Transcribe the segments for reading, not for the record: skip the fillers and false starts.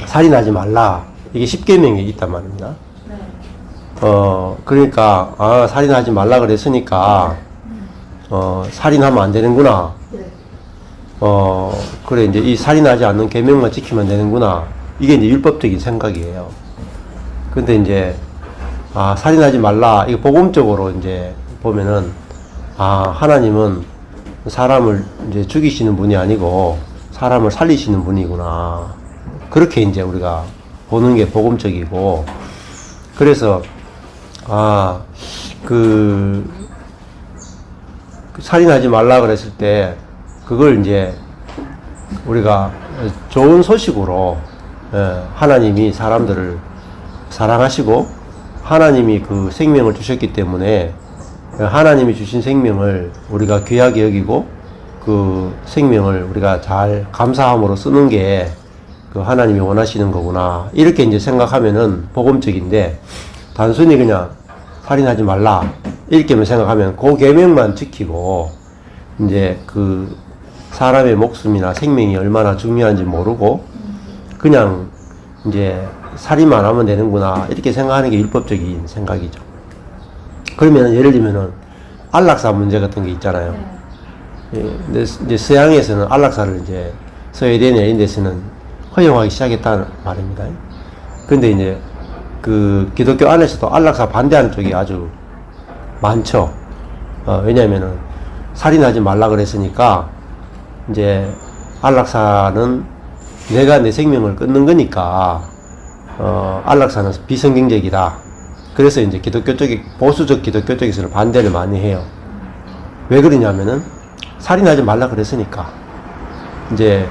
살인하지 말라. 이게 10계명에 있단 말입니다. 그러니까, 살인하지 말라 그랬으니까, 살인하면 안 되는구나. 그래, 이제 이 살인하지 않는 계명만 지키면 되는구나. 이게 이제 율법적인 생각이에요. 근데 이제, 살인하지 말라. 이거 복음적으로 이제 보면은, 하나님은 사람을 이제 죽이시는 분이 아니고, 사람을 살리시는 분이구나. 그렇게 이제 우리가 보는 게 복음적이고, 그래서, 살인하지 말라 그랬을 때, 그걸 이제 우리가 좋은 소식으로, 하나님이 사람들을 사랑하시고, 하나님이 그 생명을 주셨기 때문에, 하나님이 주신 생명을 우리가 귀하게 여기고, 그 생명을 우리가 잘 감사함으로 쓰는 게, 그 하나님이 원하시는 거구나. 이렇게 이제 생각하면은 복음적인데, 단순히 그냥 살인하지 말라. 이렇게만 생각하면 그 계명만 지키고, 이제 그 사람의 목숨이나 생명이 얼마나 중요한지 모르고, 그냥 이제 살인만 하면 되는구나. 이렇게 생각하는 게 율법적인 생각이죠. 그러면 예를 들면은 안락사 문제 같은 게 있잖아요. 근데 이제 서양에서는 안락사를 이제 스웨덴이나 이런 데서는 허용하기 시작했다는 말입니다. 근데 이제 그 기독교 안에서도 안락사 반대하는 쪽이 아주 많죠. 왜냐면은 살인하지 말라 그랬으니까 이제 안락사는 내가 내 생명을 끊는 거니까 안락사는 비성경적이다. 그래서 이제 기독교 쪽이, 보수적 기독교 쪽에서는 반대를 많이 해요. 왜 그러냐면은 살인하지 말라 그랬으니까. 이제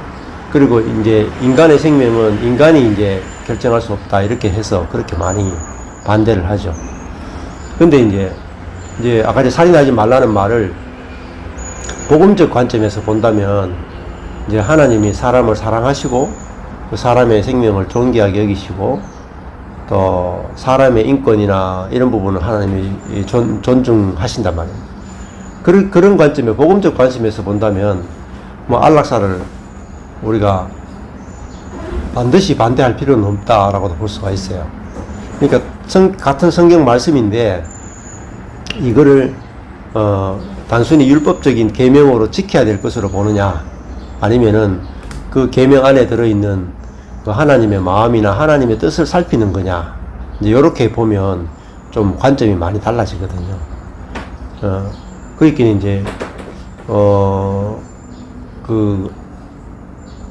그리고 이제 인간의 생명은 인간이 이제 결정할 수 없다. 이렇게 해서 그렇게 많이 반대를 하죠. 근데 이제 아까 살인하지 말라는 말을 복음적 관점에서 본다면 이제 하나님이 사람을 사랑하시고 그 사람의 생명을 존귀하게 여기시고 또 사람의 인권이나 이런 부분을 하나님이 존중하신단 말이에요. 그런 관점에 복음적 관점에서 본다면 뭐 안락사를 우리가 반드시 반대할 필요는 없다라고도 볼 수가 있어요. 그러니까 같은 성경 말씀인데 이거를 단순히 율법적인 계명으로 지켜야 될 것으로 보느냐, 아니면은 그 계명 안에 들어있는 그 하나님의 마음이나 하나님의 뜻을 살피는 거냐, 이제 이렇게 보면 좀 관점이 많이 달라지거든요. 그렇게 이제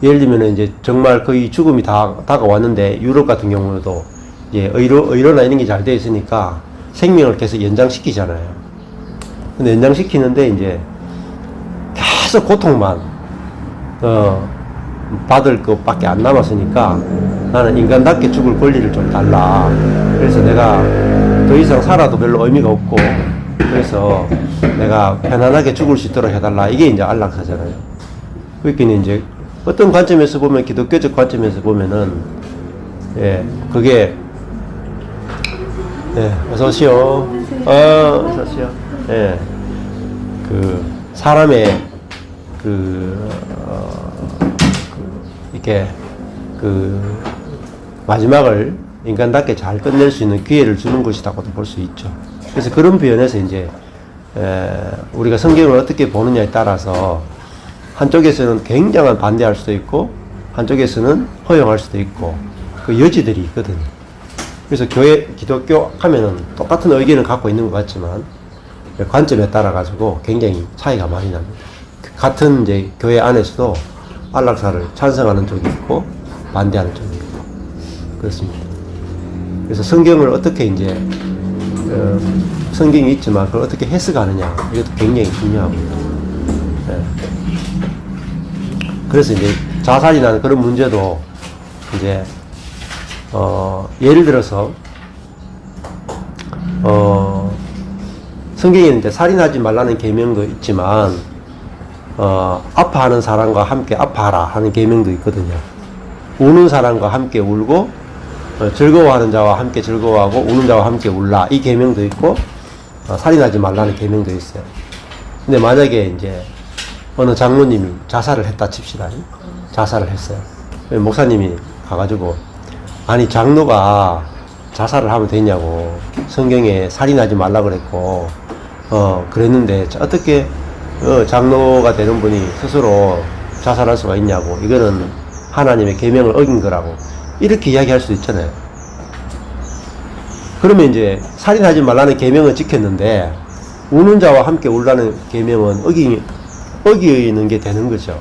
예를 들면 이제 정말 거의 죽음이 다가왔는데 유럽 같은 경우도 이제 의료나 이런 게 잘 되어 있으니까 생명을 계속 연장시키잖아요. 근데 연장시키는데 이제 계속 고통만 받을 것밖에 안 남았으니까 나는 인간답게 죽을 권리를 좀 달라. 그래서 내가 더 이상 살아도 별로 의미가 없고, 그래서 내가 편안하게 죽을 수 있도록 해달라. 이게 이제 안락사잖아요. 그러니까 이제 어떤 관점에서 보면, 기독교적 관점에서 보면은, 그게, 어서오시오. 어서오시오. 사람의, 이렇게, 마지막을 인간답게 잘 끝낼 수 있는 기회를 주는 것이라고도 볼 수 있죠. 그래서 그런 면에서 이제, 우리가 성경을 어떻게 보느냐에 따라서, 한쪽에서는 굉장한 반대할 수도 있고, 한쪽에서는 허용할 수도 있고, 그 여지들이 있거든요. 그래서 기독교 하면은 똑같은 의견을 갖고 있는 것 같지만, 관점에 따라가지고 굉장히 차이가 많이 납니다. 같은 이제 교회 안에서도 안락사를 찬성하는 쪽이 있고, 반대하는 쪽이 있고, 그렇습니다. 그래서 성경을 어떻게 이제, 성경이 있지만 그걸 어떻게 해석하느냐, 이것도 굉장히 중요하고요. 그래서 이제 자살이나 그런 문제도 이제, 예를 들어서, 성경에는 이제 살인하지 말라는 계명도 있지만, 아파하는 사람과 함께 아파하라 하는 계명도 있거든요. 우는 사람과 함께 울고, 즐거워하는 자와 함께 즐거워하고, 우는 자와 함께 울라. 이 계명도 있고, 살인하지 말라는 계명도 있어요. 근데 만약에 이제, 어느 장로님이 자살을 했다 칩시다. 자살을 했어요. 목사님이 가가지고, 아니, 장로가 자살을 하면 되냐고. 성경에 살인하지 말라 그랬고, 그랬는데, 어떻게, 장로가 되는 분이 스스로 자살할 수가 있냐고. 이거는 하나님의 계명을 어긴 거라고. 이렇게 이야기할 수도 있잖아요. 그러면 이제, 살인하지 말라는 계명은 지켰는데, 우는 자와 함께 울라는 계명은 어기는 게 되는 거죠.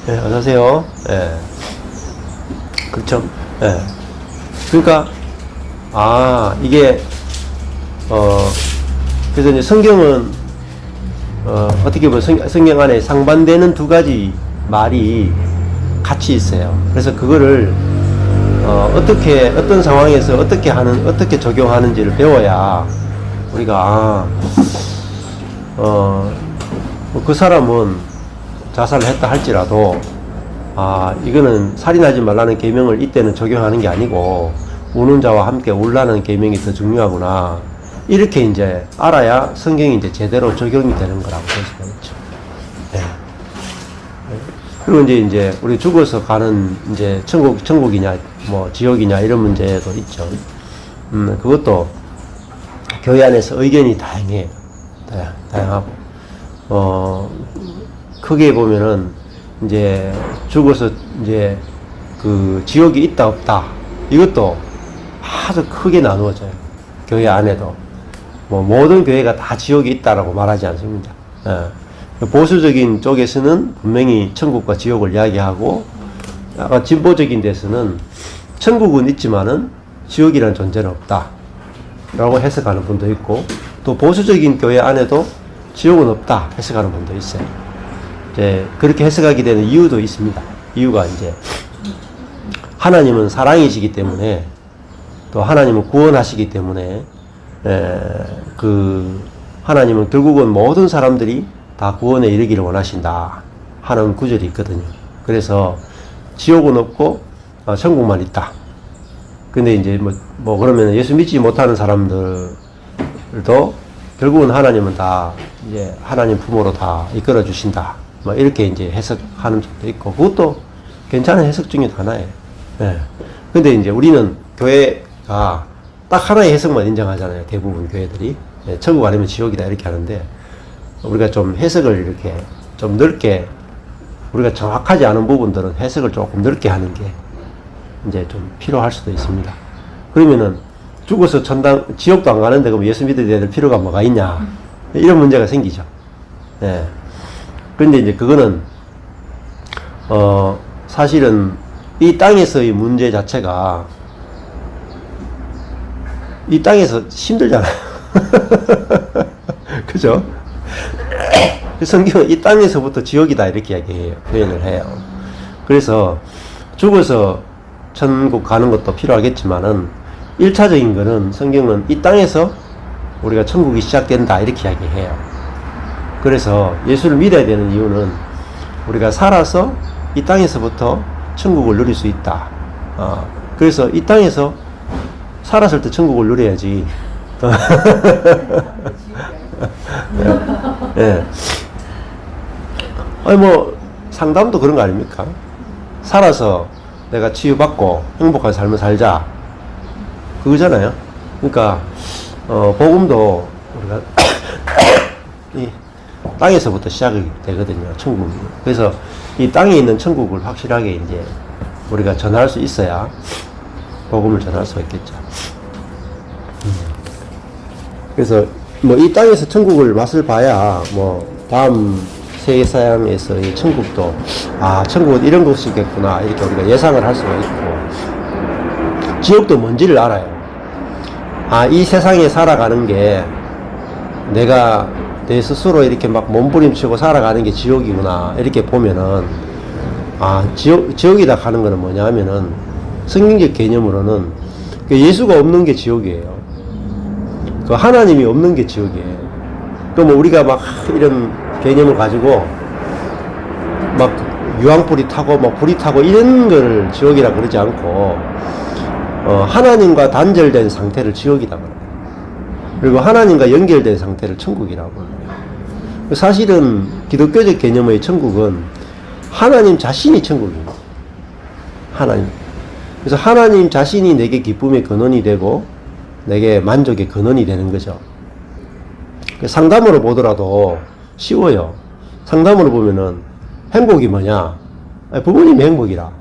예, 어서오세요. 예. 그렇죠. 예. 그러니까, 이게, 그래서 이제 성경은, 어떻게 보면 성경 안에 상반되는 두 가지 말이 같이 있어요. 그래서 그거를, 어떤 상황에서 어떻게 적용하는지를 배워야 우리가, 그 사람은 자살을 했다 할지라도, 이거는 살인하지 말라는 계명을 이때는 적용하는 게 아니고, 우는 자와 함께 울라는 계명이 더 중요하구나. 이렇게 이제 알아야 성경이 이제 제대로 적용이 되는 거라고 볼 수가 있죠. 네. 그리고 이제 우리 죽어서 가는 이제 천국이냐, 뭐 지옥이냐 이런 문제도 있죠. 그것도 교회 안에서 의견이 다양해요. 다양하고. 크게 보면은 이제 죽어서 이제 그 지옥이 있다 없다. 이것도 아주 크게 나누어져요. 교회 안에도. 뭐 모든 교회가 다 지옥이 있다라고 말하지 않습니다. 보수적인 쪽에서는 분명히 천국과 지옥을 이야기하고, 약간 진보적인 데서는 천국은 있지만은 지옥이라는 존재는 없다 라고 해석하는 분도 있고, 또 보수적인 교회 안에도 지옥은 없다 해석하는 분도 있어요. 이제 그렇게 해석하게 되는 이유도 있습니다. 이유가 이제 하나님은 사랑이시기 때문에, 또 하나님은 구원하시기 때문에, 하나님은 결국은 모든 사람들이 다 구원에 이르기를 원하신다 하는 구절이 있거든요. 그래서 지옥은 없고 천국만 있다. 근데 이제 뭐 그러면 예수 믿지 못하는 사람들도 결국은 하나님은 다 이제 하나님 품으로 다 이끌어 주신다. 뭐 이렇게 이제 해석하는 쪽도 있고, 그것도 괜찮은 해석 중에 하나예요. 근데 이제 우리는 교회가 딱 하나의 해석만 인정하잖아요. 대부분 교회들이. 천국 아니면 지옥이다 이렇게 하는데, 우리가 좀 해석을 이렇게 좀 넓게, 우리가 정확하지 않은 부분들은 해석을 조금 넓게 하는 게 이제 좀 필요할 수도 있습니다. 그러면은 죽어서 지옥도 안 가는데 그럼 예수 믿어야 될 필요가 뭐가 있냐, 이런 문제가 생기죠. 그런데 이제 그거는 사실은 이 땅에서의 문제 자체가 이 땅에서 힘들잖아요. 그죠? 성경은 이 땅에서부터 지옥이다 이렇게 이야기해요. 표현을 해요. 그래서 죽어서 천국 가는 것도 필요하겠지만은 1차적인 거는 성경은 이 땅에서 우리가 천국이 시작된다 이렇게 이야기해요. 그래서 예수를 믿어야 되는 이유는 우리가 살아서 이 땅에서부터 천국을 누릴 수 있다. 그래서 이 땅에서 살았을 때 천국을 누려야지. 예. 아니 뭐 상담도 그런 거 아닙니까? 살아서 내가 치유받고 행복한 삶을 살자, 그거잖아요. 그러니까 복음도 우리가 이 땅에서부터 시작이 되거든요. 천국이. 그래서 이 땅에 있는 천국을 확실하게 이제 우리가 전할 수 있어야 복음을 전할 수가 있겠죠. 그래서 뭐 이 땅에서 천국을 맛을 봐야 뭐 다음 세계사양에서의 천국도 천국은 이런 곳이겠구나 이렇게 우리가 예상을 할 수가 있고, 지옥도 뭔지를 알아요. 이 세상에 살아가는 게 내가 내 스스로 이렇게 막 몸부림치고 살아가는 게 지옥이구나 이렇게 보면은, 지옥이다 하는 거는 뭐냐 하면은 성경적 개념으로는 예수가 없는 게 지옥이에요. 그 하나님이 없는 게 지옥이에요. 또 뭐 우리가 막 이런 개념을 가지고 막 유황불이 타고 막 불이 타고 이런 거를 지옥이라 그러지 않고, 하나님과 단절된 상태를 지옥이라고 그래요. 그리고 하나님과 연결된 상태를 천국이라고 그래요. 사실은 기독교적 개념의 천국은 하나님 자신이 천국입니다. 하나님. 그래서 하나님 자신이 내게 기쁨의 근원이 되고 내게 만족의 근원이 되는 거죠. 상담으로 보더라도 쉬워요. 상담으로 보면은 행복이 뭐냐? 아니, 부모님이 행복이라.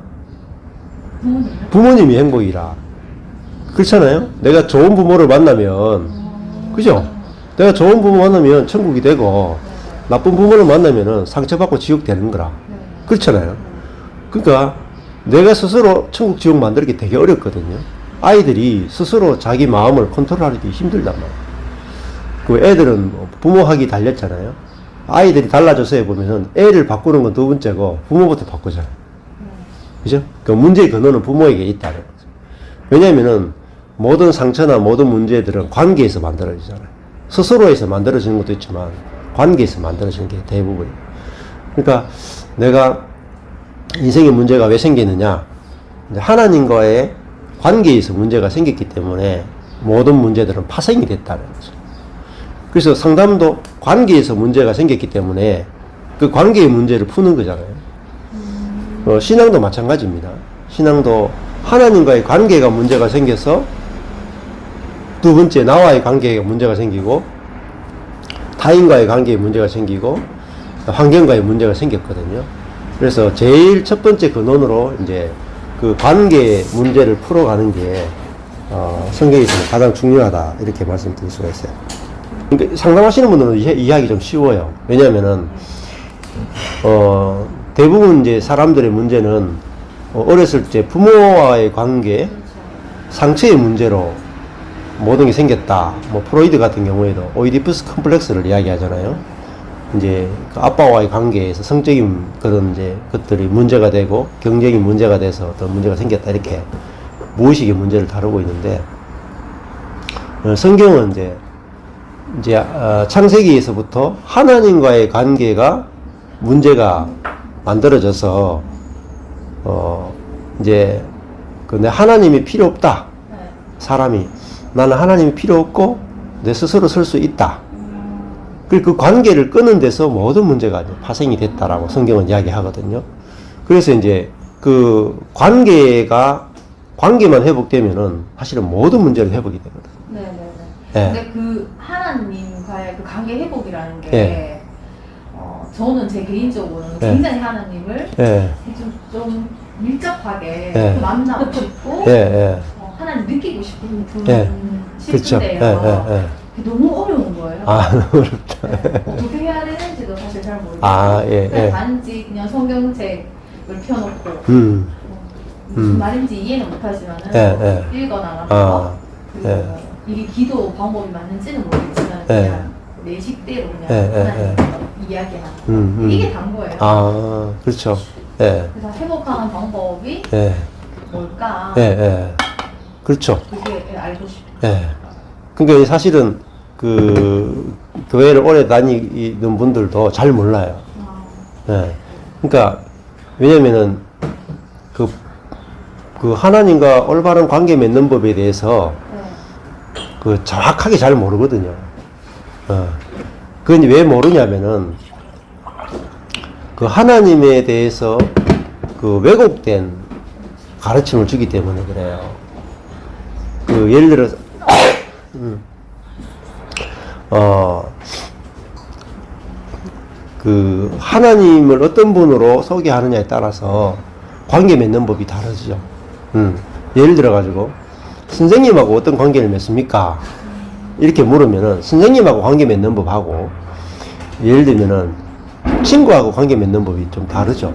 부모님이 행복이라. 그렇잖아요? 내가 좋은 부모를 만나면, 그죠? 내가 좋은 부모 만나면 천국이 되고, 나쁜 부모를 만나면은 상처받고 지옥 되는 거라. 그렇잖아요? 그러니까 내가 스스로 천국 지옥 만들기 되게 어렵거든요. 아이들이 스스로 자기 마음을 컨트롤하기 힘들단 말이에요. 그 애들은 부모하기 달렸잖아요. 아이들이 달라져서 해보면은 애를 바꾸는 건 두 번째고 부모부터 바꾸잖아요. 그죠? 그 문제의 근원은 부모에게 있다는 거죠. 왜냐면은 모든 상처나 모든 문제들은 관계에서 만들어지잖아요. 스스로에서 만들어지는 것도 있지만 관계에서 만들어지는 게 대부분이에요. 그러니까 내가 인생의 문제가 왜 생기느냐? 하나님과의 관계에서 문제가 생겼기 때문에 모든 문제들은 파생이 됐다는 거죠. 그래서 상담도 관계에서 문제가 생겼기 때문에 그 관계의 문제를 푸는 거잖아요. 신앙도 마찬가지입니다. 신앙도 하나님과의 관계가 문제가 생겨서 두 번째 나와의 관계가 문제가 생기고 타인과의 관계에 문제가 생기고 환경과의 문제가 생겼거든요. 그래서 제일 첫 번째 근원으로 이제 그 관계 문제를 풀어가는 게 성경에서는 가장 중요하다 이렇게 말씀드릴 수가 있어요. 그러니까 상담하시는 분들은 이해하기 좀 쉬워요. 왜냐하면은 대부분 이제 사람들의 문제는 어렸을 때 부모와의 관계, 상처의 문제로 모든 게 생겼다. 뭐 프로이드 같은 경우에도 오이디푸스 컴플렉스를 이야기하잖아요. 이제 그 아빠와의 관계에서 성적인 그런 이제 것들이 문제가 되고 경쟁이 문제가 돼서 어떤 문제가 생겼다 이렇게 무의식의 문제를 다루고 있는데 성경은 이제 창세기에서부터 하나님과의 관계가 문제가 만들어져서 이제 내 하나님이 필요 없다. 사람이 나는 하나님이 필요 없고 내 스스로 설 수 있다. 그리고 그 관계를 끊는 데서 모든 문제가 파생이 됐다라고 성경은 이야기하거든요. 그래서 이제 그 관계만 회복되면은 사실은 모든 문제는 회복이 되거든. 네네네. 네. 근데 그 하나님과의 그 관계 회복이라는 게 네. 저는 제 개인적으로는 네. 굉장히 하나님을 예. 좀 밀접하게 네. 만나고 싶고 예. 하나님 느끼고 싶은 예. 그렇죠. 싶은데요. 너무 어려운 거예요. 아, 어렵다. 네. 어떻게 해야 되는지도 사실 잘 모르겠어요. 아, 예, 그냥 예. 단지 그냥 성경책을 펴놓고 무슨 말인지 이해는 못하지만은 읽어나가면서 이게 기도 방법이 맞는지는 모르겠지만 그냥 내 식대로 그냥 하나님 이야기하는 이게 단 거예요. 아, 그렇죠. 예. 그래서 회복하는 방법이 뭘까? 그렇죠. 그게 알고 싶어요. 예. 그러니까 사실은 그 교회를 오래 다니는 분들도 잘 몰라요. 예. 그러니까 왜냐면은 그 하나님과 올바른 관계 맺는 법에 대해서 그 정확하게 잘 모르거든요. 그건 왜 모르냐면은 그 하나님에 대해서 그 왜곡된 가르침을 주기 때문에 그래요. 그 예를 들어서 그 하나님을 어떤 분으로 소개하느냐에 따라서 관계 맺는 법이 다르죠. 예를 들어 가지고 선생님하고 어떤 관계를 맺습니까? 이렇게 물으면은 선생님하고 관계 맺는 법하고 예를 들면은 친구하고 관계 맺는 법이 좀 다르죠.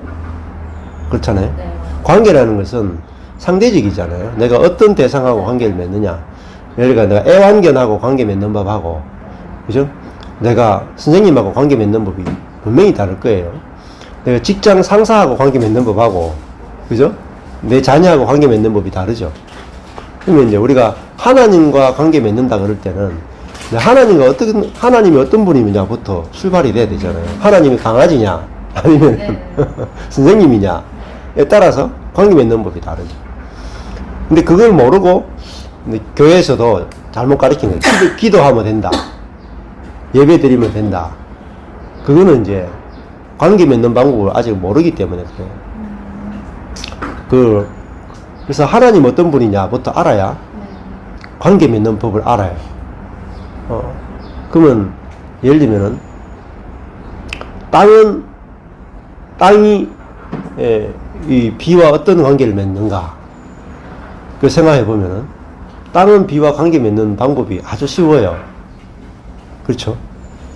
그렇잖아요. 네. 관계라는 것은 상대적이잖아요. 내가 어떤 대상하고 관계를 맺느냐. 예를 들어 내가 애완견하고 관계 맺는 법하고, 그죠? 내가 선생님하고 관계 맺는 법이 분명히 다를 거예요. 내가 직장 상사하고 관계 맺는 법하고, 그죠? 내 자녀하고 관계 맺는 법이 다르죠. 그러면 이제 우리가 하나님과 관계 맺는다 그럴 때는 하나님이 어떤 분이냐부터 출발이 돼야 되잖아요. 하나님이 강아지냐, 아니면 선생님이냐에 따라서 관계 맺는 법이 다르죠. 근데 그걸 모르고 교회에서도 잘못 가르치는 거예요. 기도하면 된다. 예배 드리면 된다. 그거는 이제 관계 맺는 방법을 아직 모르기 때문에 그래요. 그래서 하나님 어떤 분이냐부터 알아야 관계 맺는 법을 알아요. 그러면 예를 들면은 땅이 이 비와 어떤 관계를 맺는가 그 생각해 보면은 땅은 비와 관계 맺는 방법이 아주 쉬워요. 그렇죠?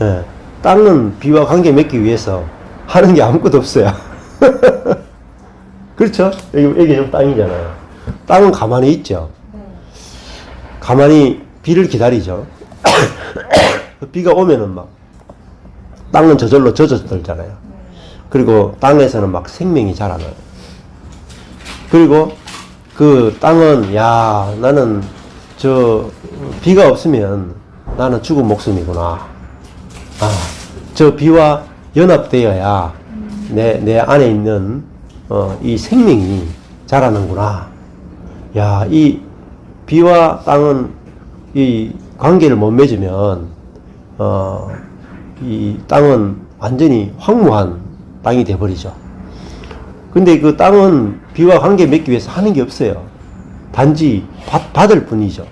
예. 땅은 비와 관계 맺기 위해서 하는 게 아무것도 없어요. 그렇죠? 여기 좀 땅이잖아요. 땅은 가만히 있죠. 가만히 비를 기다리죠. 비가 오면은 막 땅은 저절로 젖어들잖아요. 그리고 땅에서는 막 생명이 자라나요. 그리고 그 땅은 야 나는 저 비가 없으면 나는 죽은 목숨이구나. 저 비와 연합되어야 내 안에 있는 이 생명이 자라는구나. 야, 이 비와 땅은 이 관계를 못 맺으면 이 땅은 완전히 황무한 땅이 돼버리죠. 근데 그 땅은 비와 관계 맺기 위해서 하는 게 없어요. 단지 받을 뿐이죠.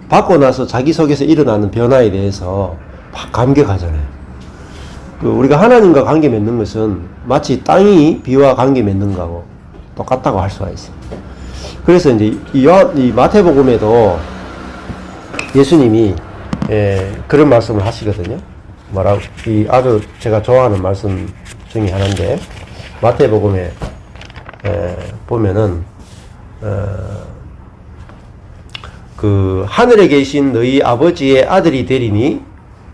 받고 나서 자기 속에서 일어나는 변화에 대해서 막 감격하잖아요. 우리가 하나님과 관계 맺는 것은 마치 땅이 비와 관계 맺는 거하고 똑같다고 할 수가 있어요. 그래서 이제 이 마태복음에도 예수님이 그런 말씀을 하시거든요. 뭐라고? 이 아주 제가 좋아하는 말씀 중에 하나인데 마태복음에 보면은 그 하늘에 계신 너희 아버지의 아들이 되리니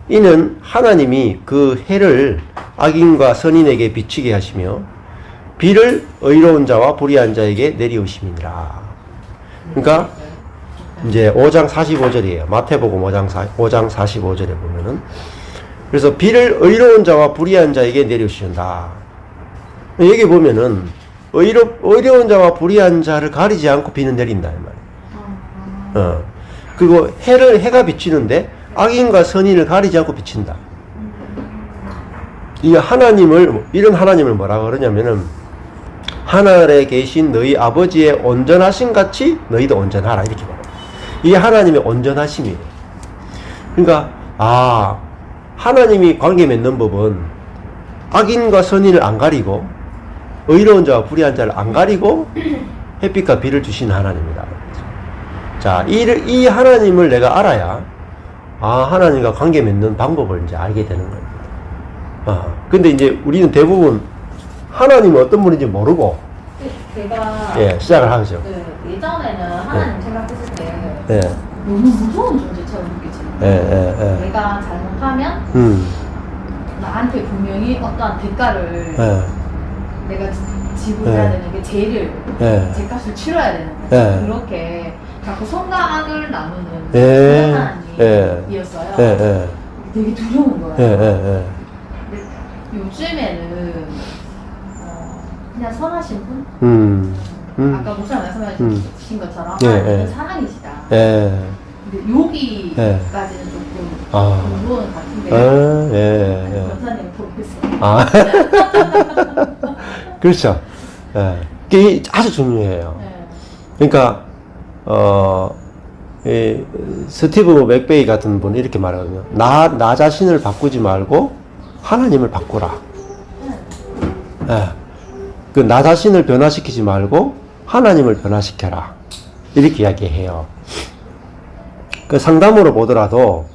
이는 하나님이 그 해를 악인과 선인에게 비치게 하시며 비를 의로운 자와 불의한 자에게 내리우심이니라. 그러니까 이제 5장 45절이에요. 마태복음 5장 45절에 보면은 그래서 비를 의로운 자와 불의한 자에게 내리우신다. 여기 보면은 의로운 자와 불의한 자를 가리지 않고 비는 내린다 이 말이에요. 그리고 해가 비치는데 악인과 선인을 가리지 않고 비친다. 이런 하나님을 뭐라고 그러냐면은 하늘에 계신 너희 아버지의 온전하심 같이 너희도 온전하라 이렇게 말해요. 이게 하나님의 온전하심이에요. 그러니까 하나님이 관계 맺는 법은 악인과 선인을 안 가리고 의로운 자와 불의한 자를 안 가리고 햇빛과 비를 주시는 하나님이다. 자, 이 하나님을 내가 알아야 하나님과 관계 맺는 방법을 이제 알게 되는 겁니다. 근데 이제 우리는 대부분 하나님은 어떤 분인지 모르고 제가 시작을 하죠. 예전에는 하나님 생각했을 때 너무 무서운 존재처럼 느껴지는 내가 잘못하면 나한테 분명히 어떠한 대가를 내가 지불해야 되는 게 죄를 죄값을 치러야 되는 거죠. 그렇게 자꾸 선과 악을 나누는 그런 하나님이었어요. 되게 두려운 거예요. 근데 요즘에는 그냥 선하신 분? 아까 목사님 말씀하신 것처럼 사랑이시다. 근데 여기까지는 조금 공부는 같은데 권사님을 보겠어요. 그렇죠. 그게 아주 중요해요. 그러니까 스티브 맥베이 같은 분이 이렇게 말하거든요. 나 자신을 바꾸지 말고 하나님을 바꾸라. 그 나 자신을 변화시키지 말고 하나님을 변화시켜라. 이렇게 이야기해요. 그 상담으로 보더라도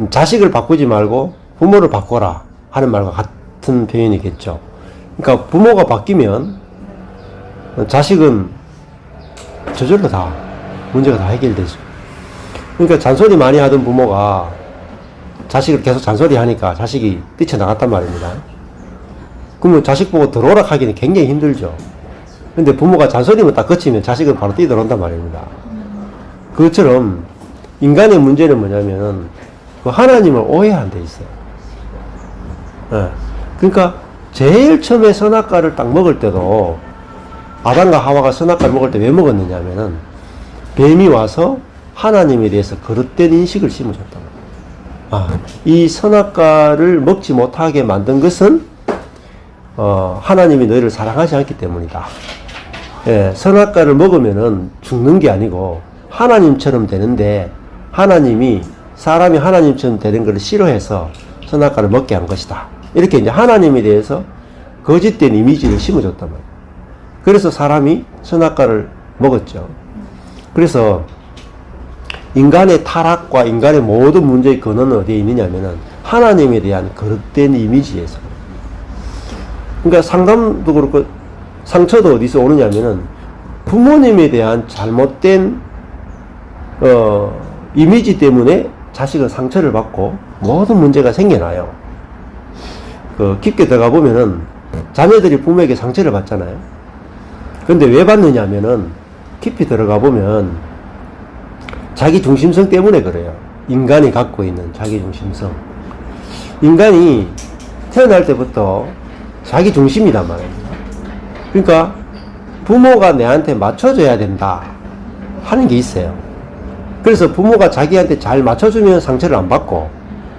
자식을 바꾸지 말고 부모를 바꿔라 하는 말과 같은 표현이겠죠. 그러니까 부모가 바뀌면 자식은 저절로 다 문제가 다 해결되죠. 그러니까 잔소리 많이 하던 부모가 자식을 계속 잔소리 하니까 자식이 뛰쳐나갔단 말입니다. 그러면 자식 보고 들어오라 하기는 굉장히 힘들죠. 근데 부모가 잔소리만 딱 거치면 자식은 바로 뛰어들어온단 말입니다. 그것처럼 인간의 문제는 뭐냐면 그 하나님을 오해한 데 있어요. 그러니까 제일 처음에 선악과를 딱 먹을 때도 아담과 하와가 선악과를 먹을 때 왜 먹었느냐 하면은 뱀이 와서 하나님에 대해서 거릇된 인식을 심으셨다. 이 선악과를 먹지 못하게 만든 것은 하나님이 너희를 사랑하지 않기 때문이다. 예, 선악과를 먹으면은 죽는 게 아니고 하나님처럼 되는데 하나님이 사람이 하나님처럼 되는 걸 싫어해서 선악과를 먹게 한 것이다. 이렇게 이제 하나님에 대해서 거짓된 이미지를 심어줬단 말이에요. 그래서 사람이 선악과를 먹었죠. 그래서 인간의 타락과 인간의 모든 문제의 근원은 어디에 있느냐면은 하나님에 대한 거룩된 이미지에서. 그러니까 상담도 그렇고 상처도 어디서 오느냐면은 부모님에 대한 잘못된 이미지 때문에 자식은 상처를 받고 모든 문제가 생겨나요. 깊게 들어가 보면은 자녀들이 부모에게 상처를 받잖아요. 근데 왜 받느냐면은 깊이 들어가 보면 자기 중심성 때문에 그래요. 인간이 갖고 있는 자기 중심성. 인간이 태어날 때부터 자기 중심이란 말입니다. 그러니까 부모가 내한테 맞춰줘야 된다 하는 게 있어요. 그래서 부모가 자기한테 잘 맞춰주면 상처를 안 받고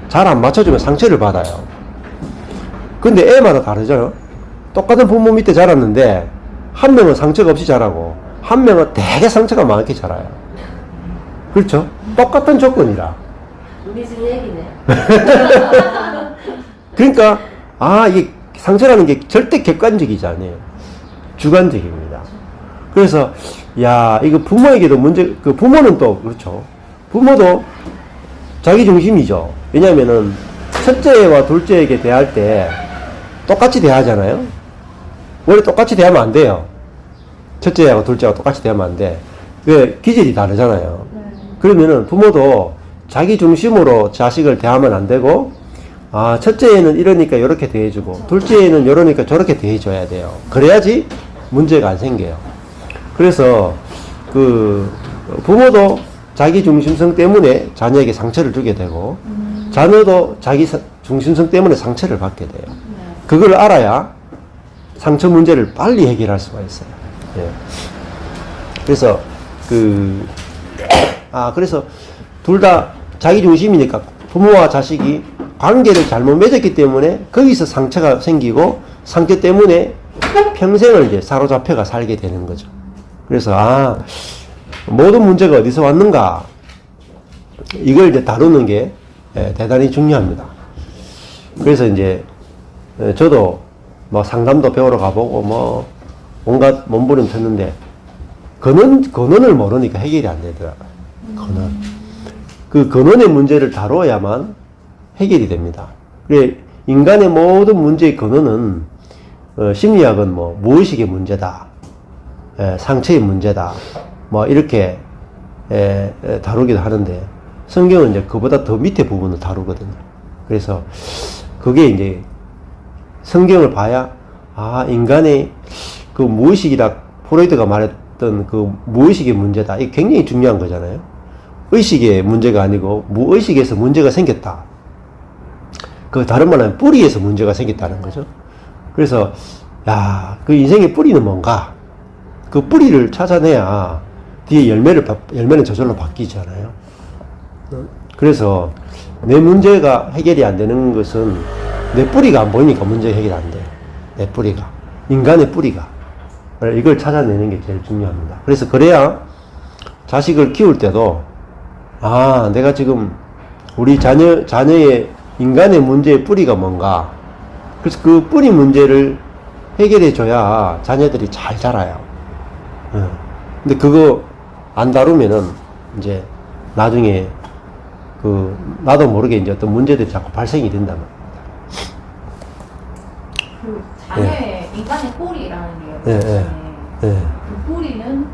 잘 안 맞춰주면 상처를 받아요. 근데 애마다 다르죠. 똑같은 부모 밑에 자랐는데 한 명은 상처가 없이 자라고 한 명은 되게 상처가 많게 자라요. 그렇죠? 똑같은 조건이라. 우리 집 얘기네. 그러니까 이게 상처라는 게 절대 객관적이지 않아요. 주관적입니다. 그래서 이거 부모에게도 부모는 또 그렇죠. 부모도 자기 중심이죠. 왜냐면은 첫째와 둘째에게 대할 때 똑같이 대하잖아요. 원래 똑같이 대하면 안 돼요. 첫째하고 둘째하고 똑같이 대하면 안 돼. 왜? 기질이 다르잖아요. 그러면은 부모도 자기 중심으로 자식을 대하면 안 되고, 첫째에는 이러니까 이렇게 대해주고, 둘째에는 이러니까 저렇게 대해줘야 돼요. 그래야지 문제가 안 생겨요. 그래서, 부모도 자기 중심성 때문에 자녀에게 상처를 주게 되고, 자녀도 자기 중심성 때문에 상처를 받게 돼요. 그걸 알아야 상처 문제를 빨리 해결할 수가 있어요. 예. 그래서, 그래서 둘 다 자기 중심이니까 부모와 자식이 관계를 잘못 맺었기 때문에 거기서 상처가 생기고 상처 때문에 평생을 이제 사로잡혀가 살게 되는 거죠. 그래서 모든 문제가 어디서 왔는가 이걸 이제 다루는 게 대단히 중요합니다. 그래서 이제 저도 뭐 상담도 배우러 가보고 온갖 몸부림 쳤는데 근원을 모르니까 해결이 안 되더라고요. 근원. 그 근원의 문제를 다뤄야만 해결이 됩니다. 그래, 인간의 모든 문제의 근원은, 심리학은 무의식의 문제다. 상처의 문제다. 이렇게, 다루기도 하는데, 성경은 이제 그보다 더 밑에 부분을 다루거든요. 그래서, 그게 이제, 성경을 봐야, 인간의 그 무의식이다. 프로이트가 말했던 그 무의식의 문제다. 이게 굉장히 중요한 거잖아요. 의식의 문제가 아니고 무의식에서 문제가 생겼다. 그 다른 말로 하면 뿌리에서 문제가 생겼다는 거죠. 그래서 그 인생의 뿌리는 뭔가? 그 뿌리를 찾아내야 뒤에 열매는 저절로 바뀌잖아요. 그래서 내 문제가 해결이 안 되는 것은 내 뿌리가 안 보이니까 문제 해결이 안 돼요. 내 뿌리가. 인간의 뿌리가. 이걸 찾아내는 게 제일 중요합니다. 그래서 그래야 자식을 키울 때도 내가 지금 우리 자녀의 인간의 문제의 뿌리가 뭔가. 그래서 그 뿌리 문제를 해결해 줘야 자녀들이 잘 자라요. 근데 그거 안 다루면은 이제 나중에 나도 모르게 이제 어떤 문제들이 자꾸 발생이 된단 말입니다. 자녀의 인간의 뿌리라는 게 있잖아요. 그 뿌리는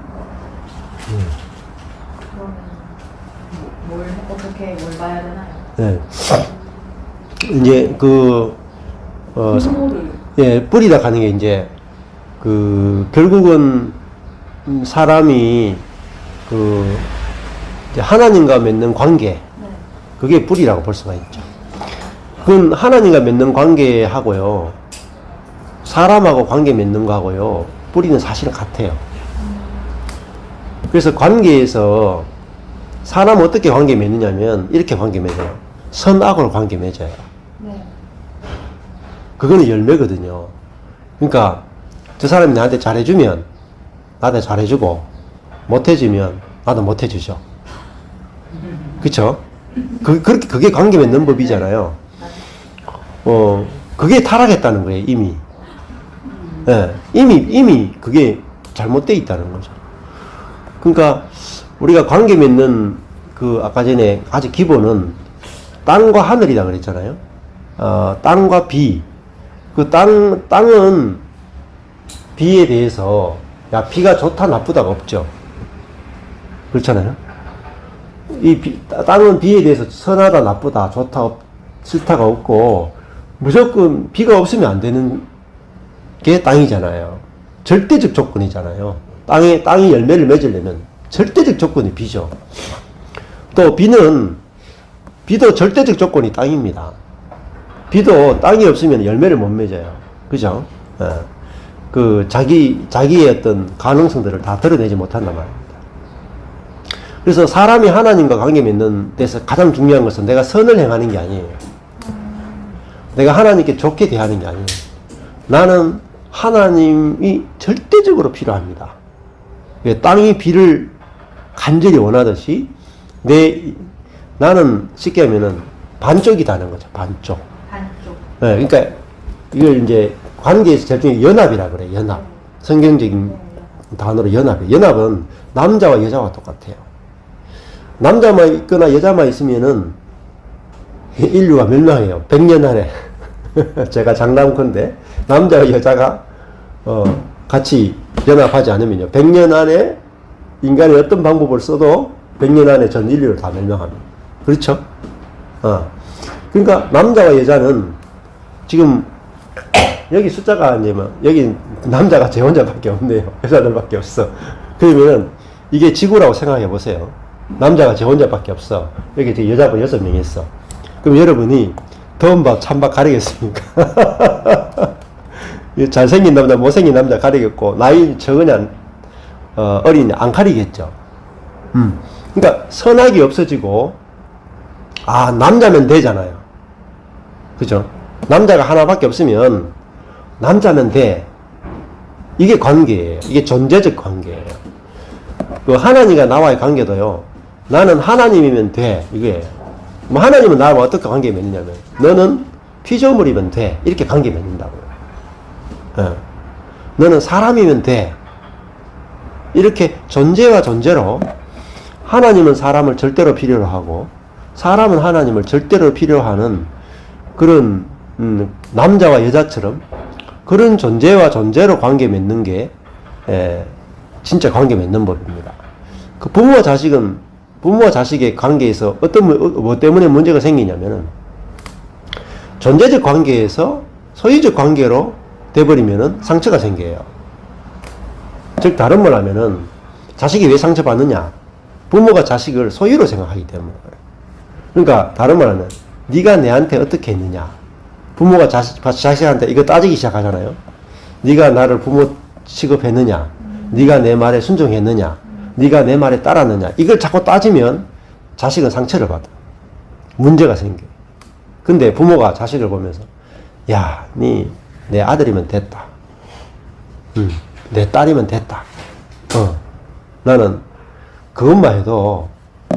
어떻게 뭘 봐야 되나요? 이제 뿌리다 가는 게 이제 결국은 사람이 이제 하나님과 맺는 관계, 그게 뿌리라고 볼 수가 있죠. 그건 하나님과 맺는 관계하고요, 사람하고 관계 맺는 거하고요, 뿌리는 사실은 같아요. 그래서 관계에서 사람 어떻게 관계 맺느냐면 이렇게 관계 맺어요. 선악으로 관계 맺어요. 그거는 열매거든요. 그러니까 저 사람이 나한테 잘해주면 나한테 잘해주고, 못해주면 나도 못해주죠. 그쵸? 그게 관계 맺는 법이잖아요. 그게 타락했다는 거예요, 이미. 예, 이미 그게 잘못되어 있다는 거죠. 그러니까, 우리가 관계 맺는 아까 전에 아주 기본은 땅과 하늘이다 그랬잖아요. 땅과 비. 땅은 비에 대해서, 야, 비가 좋다, 나쁘다가 없죠. 그렇잖아요. 땅은 비에 대해서 선하다, 나쁘다, 좋다, 싫다가 없고, 무조건 비가 없으면 안 되는 게 땅이잖아요. 절대적 조건이잖아요. 땅이 열매를 맺으려면 절대적 조건이 비죠. 또 비도 절대적 조건이 땅입니다. 비도 땅이 없으면 열매를 못 맺어요. 그죠? 자기의 어떤 가능성들을 다 드러내지 못한단 말입니다. 그래서 사람이 하나님과 관계 맺는 데서 가장 중요한 것은 내가 선을 행하는 게 아니에요. 내가 하나님께 좋게 대하는 게 아니에요. 나는 하나님이 절대적으로 필요합니다. 땅이 비를 간절히 원하듯이 나는 쉽게 하면은 반쪽이다는 거죠. 반쪽. 네, 그러니까 이걸 이제 관계에서 제일 중요한 연합이라 그래요. 연합. 성경적인 단어로 연합이에요. 연합은 남자와 여자와 똑같아요. 남자만 있거나 여자만 있으면은 인류가 멸망해요. 100년 안에. 제가 장담컨대 남자와 여자가 같이 연합하지 않으면요. 100년 안에 인간이 어떤 방법을 써도 100년 안에 전 인류를 다 멸망합니다. 그렇죠? 그러니까 남자와 여자는 지금 여기 숫자가 아니면 여기 남자가 제 혼자밖에 없네요. 여자들밖에 없어. 그러면은 이게 지구라고 생각해 보세요. 남자가 제 혼자밖에 없어. 여기 지금 여자분 6명 있어. 그럼 여러분이 더운 밥 찬밥 가리겠습니까? 잘생긴 남자 못생긴 남자 가리겠고 나이 적으냐 어리냐 안 가리겠죠. 그러니까 선악이 없어지고 남자면 되잖아요. 그죠? 남자가 하나밖에 없으면 남자면 돼. 이게 관계예요. 이게 존재적 관계예요. 하나님과 나와의 관계도요. 나는 하나님이면 돼. 이거예요. 하나님은 나와 어떻게 관계 맺느냐면 너는 피조물이면 돼. 이렇게 관계 맺는다고요. 너는 사람이면 돼. 이렇게 존재와 존재로 하나님은 사람을 절대로 필요로 하고 사람은 하나님을 절대로 필요로 하는 그런 남자와 여자처럼 그런 존재와 존재로 관계 맺는 게 진짜 관계 맺는 법입니다. 부모와 자식의 관계에서 뭐 때문에 문제가 생기냐면은 존재적 관계에서 소유적 관계로 돼버리면은 상처가 생겨요. 즉 다른 말 하면은 자식이 왜 상처받느냐? 부모가 자식을 소유로 생각하기 때문에 그래요. 그러니까 다른 말 하면 네가 내한테 어떻게 했느냐? 부모가 자식한테 이거 따지기 시작하잖아요. 네가 나를 부모 취급했느냐? 네가 내 말에 순종했느냐? 네가 내 말에 따랐느냐? 이걸 자꾸 따지면 자식은 상처를 받아. 문제가 생겨. 근데 부모가 자식을 보면서 야, 네 내 아들이면 됐다. 내 딸이면 됐다. 나는 그것만 해도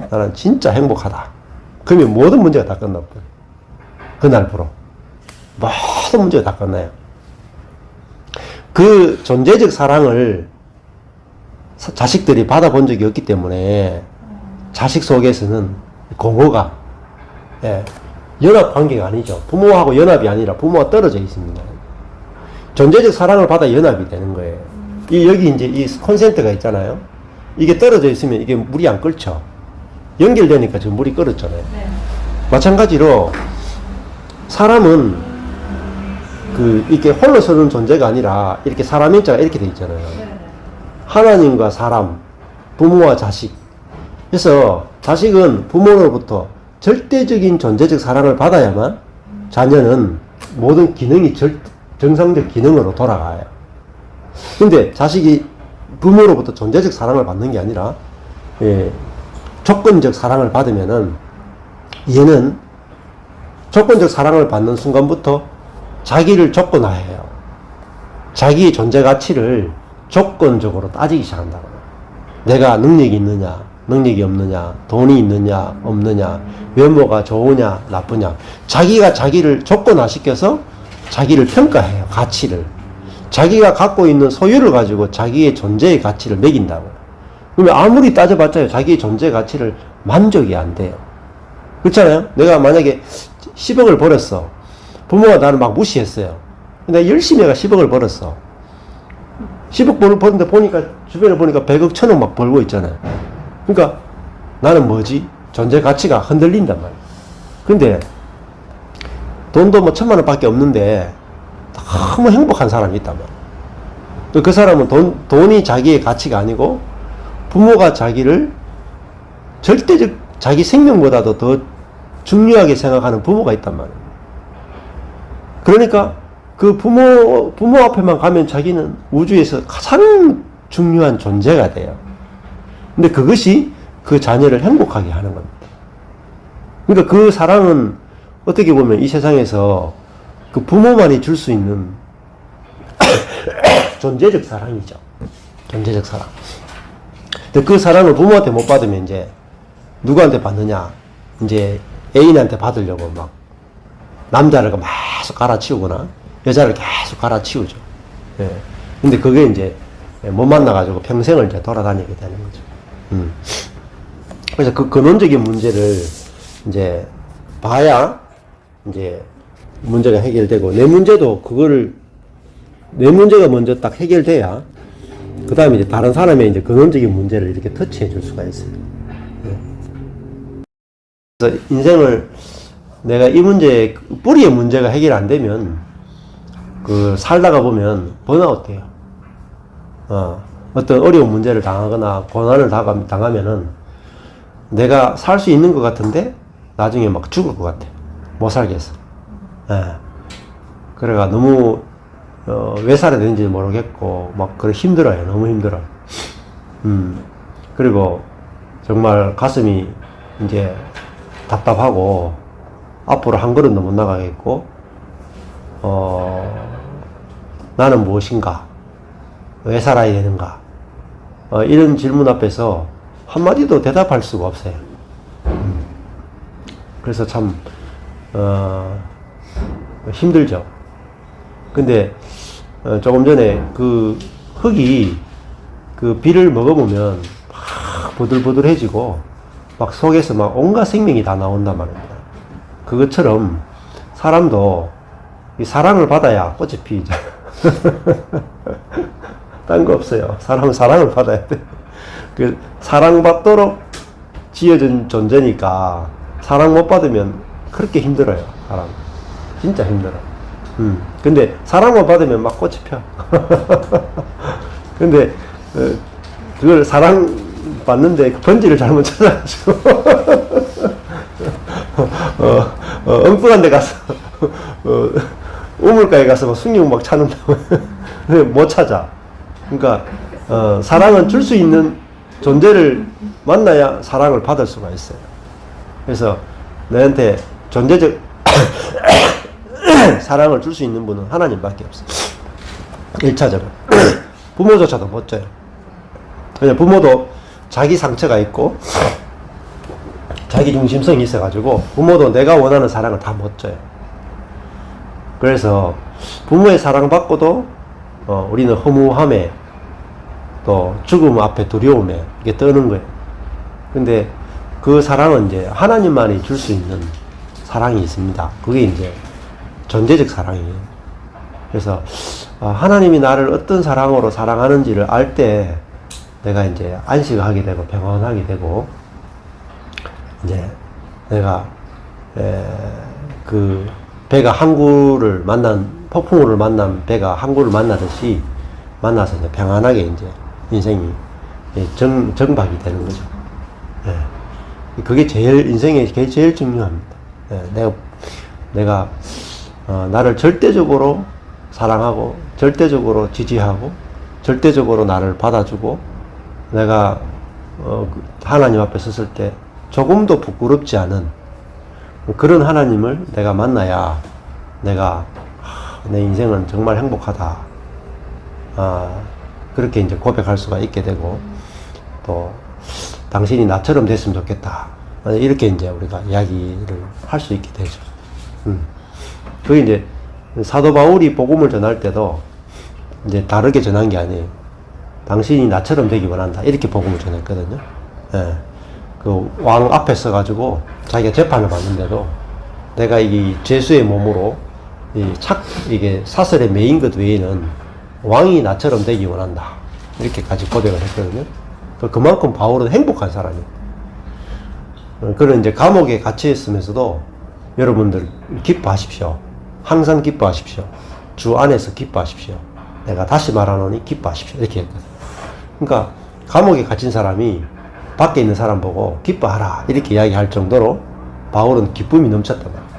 나는 진짜 행복하다. 그러면 모든 문제가 다 끝나버려. 그날부로. 모든 문제가 다 끝나요. 그 존재적 사랑을 자식들이 받아본 적이 없기 때문에 자식 속에서는 공허가 연합 관계가 아니죠. 부모하고 연합이 아니라 부모가 떨어져 있습니다. 존재적 사랑을 받아 연합이 되는 거예요. 여기 이제 이 콘센트가 있잖아요. 이게 떨어져 있으면 이게 물이 안 끓죠. 연결되니까 지금 물이 끓었잖아요. 네. 마찬가지로 사람은 이렇게 홀로 서는 존재가 아니라 이렇게 사람 일자가 이렇게 돼 있잖아요. 네. 하나님과 사람, 부모와 자식. 그래서 자식은 부모로부터 절대적인 존재적 사랑을 받아야만 자녀는 모든 기능이 정상적 기능으로 돌아가요. 근데 자식이 부모로부터 존재적 사랑을 받는 게 아니라 조건적 사랑을 받으면은 얘는 조건적 사랑을 받는 순간부터 자기를 조건화해요. 자기의 존재 가치를 조건적으로 따지기 시작한다고. 내가 능력이 있느냐, 능력이 없느냐, 돈이 있느냐, 없느냐, 외모가 좋으냐, 나쁘냐. 자기가 자기를 조건화시켜서 자기를 평가해요. 가치를. 자기가 갖고 있는 소유를 가지고 자기의 존재의 가치를 매긴다고요. 그러면 아무리 따져봤자 자기의 존재의 가치를 만족이 안 돼요. 그렇잖아요? 내가 만약에 10억을 벌었어. 부모가 나를 막 무시했어요. 내가 열심히 해가 10억을 벌었어. 10억 버는데 보니까, 주변에 보니까 100억, 1000억 막 벌고 있잖아요. 그러니까 나는 뭐지? 존재 가치가 흔들린단 말이야. 근데 돈도 뭐 1000만 원밖에 없는데 너무 행복한 사람이 있단 말이야. 그 사람은 돈이 자기의 가치가 아니고 부모가 자기를 절대적 자기 생명보다도 더 중요하게 생각하는 부모가 있단 말이에요. 그러니까 그 부모 앞에만 가면 자기는 우주에서 가장 중요한 존재가 돼요. 근데 그것이 그 자녀를 행복하게 하는 겁니다. 그러니까 그 사랑은 어떻게 보면 이 세상에서 그 부모만이 줄 수 있는 존재적 사랑이죠. 존재적 사랑. 근데 그 사랑을 부모한테 못 받으면 이제 누구한테 받느냐? 이제 애인한테 받으려고 막 남자를 계속 갈아치우거나 여자를 계속 갈아치우죠. 예. 근데 그게 이제 못 만나가지고 평생을 이제 돌아다니게 되는 거죠. 그래서 그 근원적인 문제를 이제 봐야 이제 문제가 해결되고, 내 문제도 내 문제가 먼저 딱 해결돼야 그 다음에 이제 다른 사람의 이제 근원적인 문제를 이렇게 터치해 줄 수가 있어요. 그래서 인생을 내가 이 문제, 뿌리의 문제가 해결 안 되면 그 살다가 보면 번아웃 돼요. 어떤 어려운 문제를 당하거나 고난을 당하면은 내가 살 수 있는 것 같은데 나중에 막 죽을 것 같아. 못 살겠어. 그래가 너무 왜 살아야 되는지 모르겠고 막 그래 힘들어요. 너무 힘들어. 그리고 정말 가슴이 이제 답답하고 앞으로 한 걸음도 못 나가겠고 나는 무엇인가? 왜 살아야 되는가? 이런 질문 앞에서 한마디도 대답할 수가 없어요. 그래서 참 힘들죠. 근데 조금 전에 그 흙이 그 비를 먹어보면 막 부들부들해지고 막 속에서 막 온갖 생명이 다 나온단 말입니다. 그것처럼 사람도 이 사랑을 받아야 꽃이 피죠. 딴 거 없어요. 사람은 사랑을 받아야 돼. 그 사랑받도록 지어진 존재니까 사랑 못 받으면 그렇게 힘들어요. 사람 진짜 힘들어. 근데 사랑만 받으면 막 꽃이 펴. 근데 그걸 사랑 받는데 그 번지를 잘못 찾아가지고 엉뚱한 데 가서 우물가에 가서 막 숭늉 막 찾는다고. 못 찾아. 그러니까 사랑은 줄 수 있는 존재를 만나야 사랑을 받을 수가 있어요. 그래서 너한테 존재적 사랑을 줄 수 있는 분은 하나님밖에 없어요. 1차적으로 부모조차도 못 줘요. 그냥 부모도 자기 상처가 있고 자기 중심성이 있어가지고 부모도 내가 원하는 사랑을 다 못 줘요. 그래서 부모의 사랑받고도 우리는 허무함에 또 죽음 앞에 두려움에 이게 떠는 거예요. 근데 그 사랑은 이제 하나님만이 줄 수 있는 사랑이 있습니다. 그게 이제 존재적 사랑이에요. 그래서 하나님이 나를 어떤 사랑으로 사랑하는지를 알 때 내가 이제 안식을 하게 되고 평안하게 되고, 이제 내가 그 배가 항구를 폭풍우를 만난 배가 항구를 만나듯이 만나서 이제 평안하게 이제 인생이 정박이 되는 거죠. 그게 인생에 그게 제일 중요합니다. 내가 나를 절대적으로 사랑하고 절대적으로 지지하고 절대적으로 나를 받아주고 내가 하나님 앞에 섰을 때 조금도 부끄럽지 않은 그런 하나님을 내가 만나야 내가 내 인생은 정말 행복하다. 그렇게 이제 고백할 수가 있게 되고, 또 당신이 나처럼 됐으면 좋겠다, 이렇게 이제 우리가 이야기를 할 수 있게 되죠. 그게 이제 사도 바울이 복음을 전할 때도 이제 다르게 전한 게 아니에요. 당신이 나처럼 되기 원한다, 이렇게 복음을 전했거든요. 예. 그 왕 앞에 서가지고 자기가 재판을 받는데도 내가 이 죄수의 몸으로 이게 사슬에 매인 것 외에는 왕이 나처럼 되기 원한다, 이렇게까지 고백을 했거든요. 그만큼 바울은 행복한 사람이에요. 그런 이제 감옥에 갇혀 있으면서도 여러분들 기뻐하십시오. 항상 기뻐하십시오. 주 안에서 기뻐하십시오. 내가 다시 말하노니 기뻐하십시오, 이렇게 했거든요. 그러니까 감옥에 갇힌 사람이 밖에 있는 사람 보고 기뻐하라, 이렇게 이야기할 정도로 바울은 기쁨이 넘쳤단 말이에요.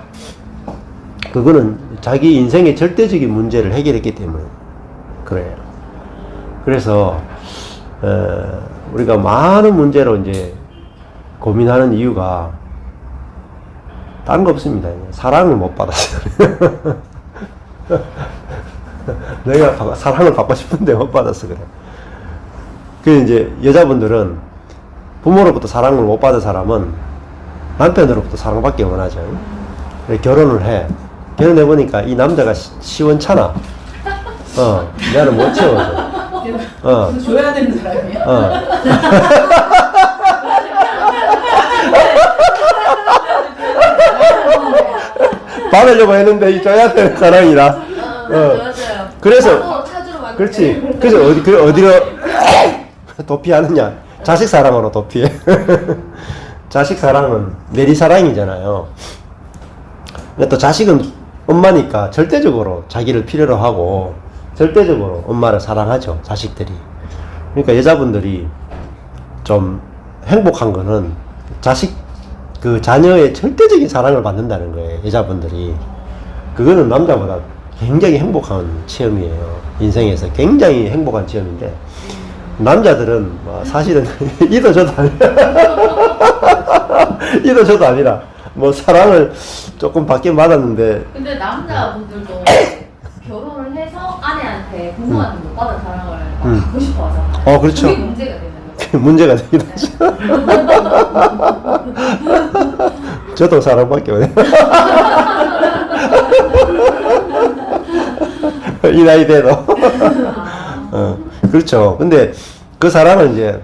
그거는 자기 인생의 절대적인 문제를 해결했기 때문에 그래요. 그래서 우리가 많은 문제로 이제 고민하는 이유가 다른 거 없습니다. 사랑을 못 받았어요. 내가 사랑을 받고 싶은데 못 받았어, 그래. 그 이제 여자분들은 부모로부터 사랑을 못 받은 사람은 남편으로부터 사랑받기 원하죠. 결혼을 해. 결혼해보니까 이 남자가 시원찮아. 나는 못 채워줘. 줘야 되는 사람이에요? 받으려고 했는데 이 줘야 되는 사랑이라. 맞아요. 그래서 찾으러 왔는데. 그렇지. 그래서 어디로 도피하느냐? 자식 사랑으로 도피해. 자식 사랑은 내리 사랑이잖아요. 근데 또 자식은 엄마니까 절대적으로 자기를 필요로 하고 절대적으로 엄마를 사랑하죠, 자식들이. 그러니까 여자분들이 좀 행복한 거는 그 자녀의 절대적인 사랑을 받는다는 거예요, 여자분들이. 그거는 남자보다 굉장히 행복한 체험이에요. 인생에서 굉장히 행복한 체험인데, 남자들은 뭐 사실은 이도 저도 이도 저도 아니라 뭐 사랑을 조금 받긴 받았는데. 근데 남자분들도 결혼을 해서 아내한테 부모한테 못 받은 사랑을 받고 싶어 하잖아요. 그렇죠. 그게 문제가 되는 거죠. 문제가 되긴 하죠. 저도 사랑받기 원해요. 이 나이 돼도. 그렇죠. 근데 그 사랑은 이제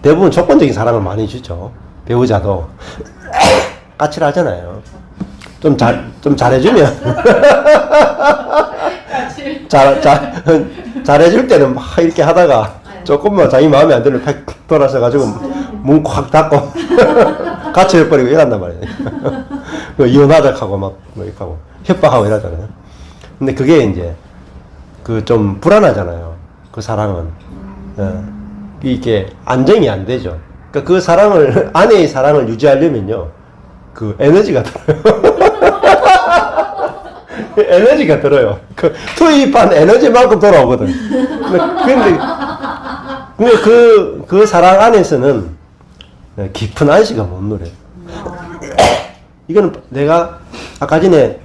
대부분 조건적인 사랑을 많이 주죠. 배우자도 까칠하잖아요. 좀 잘해주면 잘해줄 때는 막 이렇게 하다가 조금만 자기 마음에 안 들면 팩 돌아서가지고 문 콱 닫고 갇혀버리고 이런단 말이에요. 이혼하자 하고 막 이렇게 하고 협박하고 이러잖아요. 근데 그게 이제 좀 불안하잖아요. 그 사랑은. 이게 안정이 안 되죠. 그러니까 그 사랑을, 아내의 사랑을 유지하려면요, 그 에너지가 들어요. 에너지가 들어요. 그 투입한 에너지만큼 돌아오거든. 근데 그 사랑 안에서는 깊은 안식을 못 누려요. 이거는 내가 아까 전에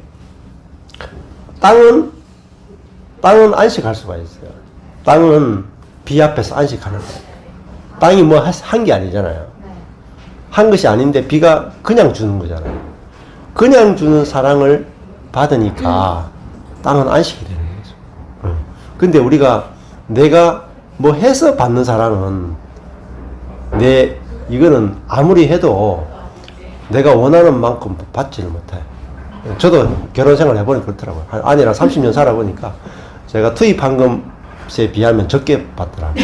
땅은 안식할 수가 있어요. 땅은 비 앞에서 안식하는 거예요. 땅이 뭐 한 게 아니잖아요. 한 것이 아닌데 비가 그냥 주는 거잖아요. 그냥 주는 사랑을 받으니까 땅은 안식이 되는 거죠. 근데 우리가 내가 뭐 해서 받는 사랑은 이거는 아무리 해도 내가 원하는 만큼 받지를 못해요. 저도 결혼 생활 해보니까 그렇더라고요. 아내랑 30년 살아보니까 제가 투입한 것에 비하면 적게 받더라고요.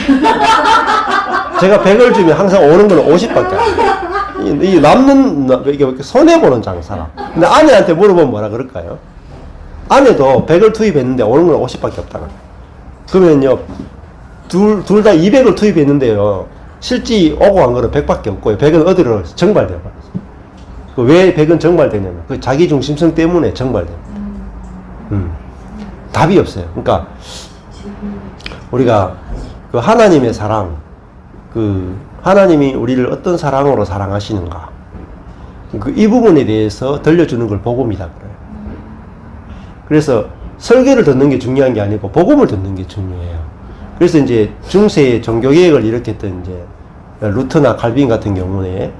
제가 100을 주면 항상 오는 건 50밖에 안 돼요. 이 남는, 이게 손해보는 장사라. 근데 아내한테 물어보면 뭐라 그럴까요? 아내도 100을 투입했는데 오는 건 50밖에 없다고. 그러면요, 둘 다 200을 투입했는데요, 실제 오고 간 거는 100밖에 없고요. 100은 어디로 정발되어 버렸어요. 왜 100은 정발되냐면, 그 자기중심성 때문에 정발돼요. 답이 없어요. 그러니까, 우리가 그 하나님의 사랑, 하나님이 우리를 어떤 사랑으로 사랑하시는가, 이 부분에 대해서 들려주는 걸 복음이다 그래요. 그래서 설교를 듣는 게 중요한 게 아니고 복음을 듣는 게 중요해요. 그래서 이제 중세의 종교개혁을 일으켰던 이제 루터나 칼빈 같은 경우에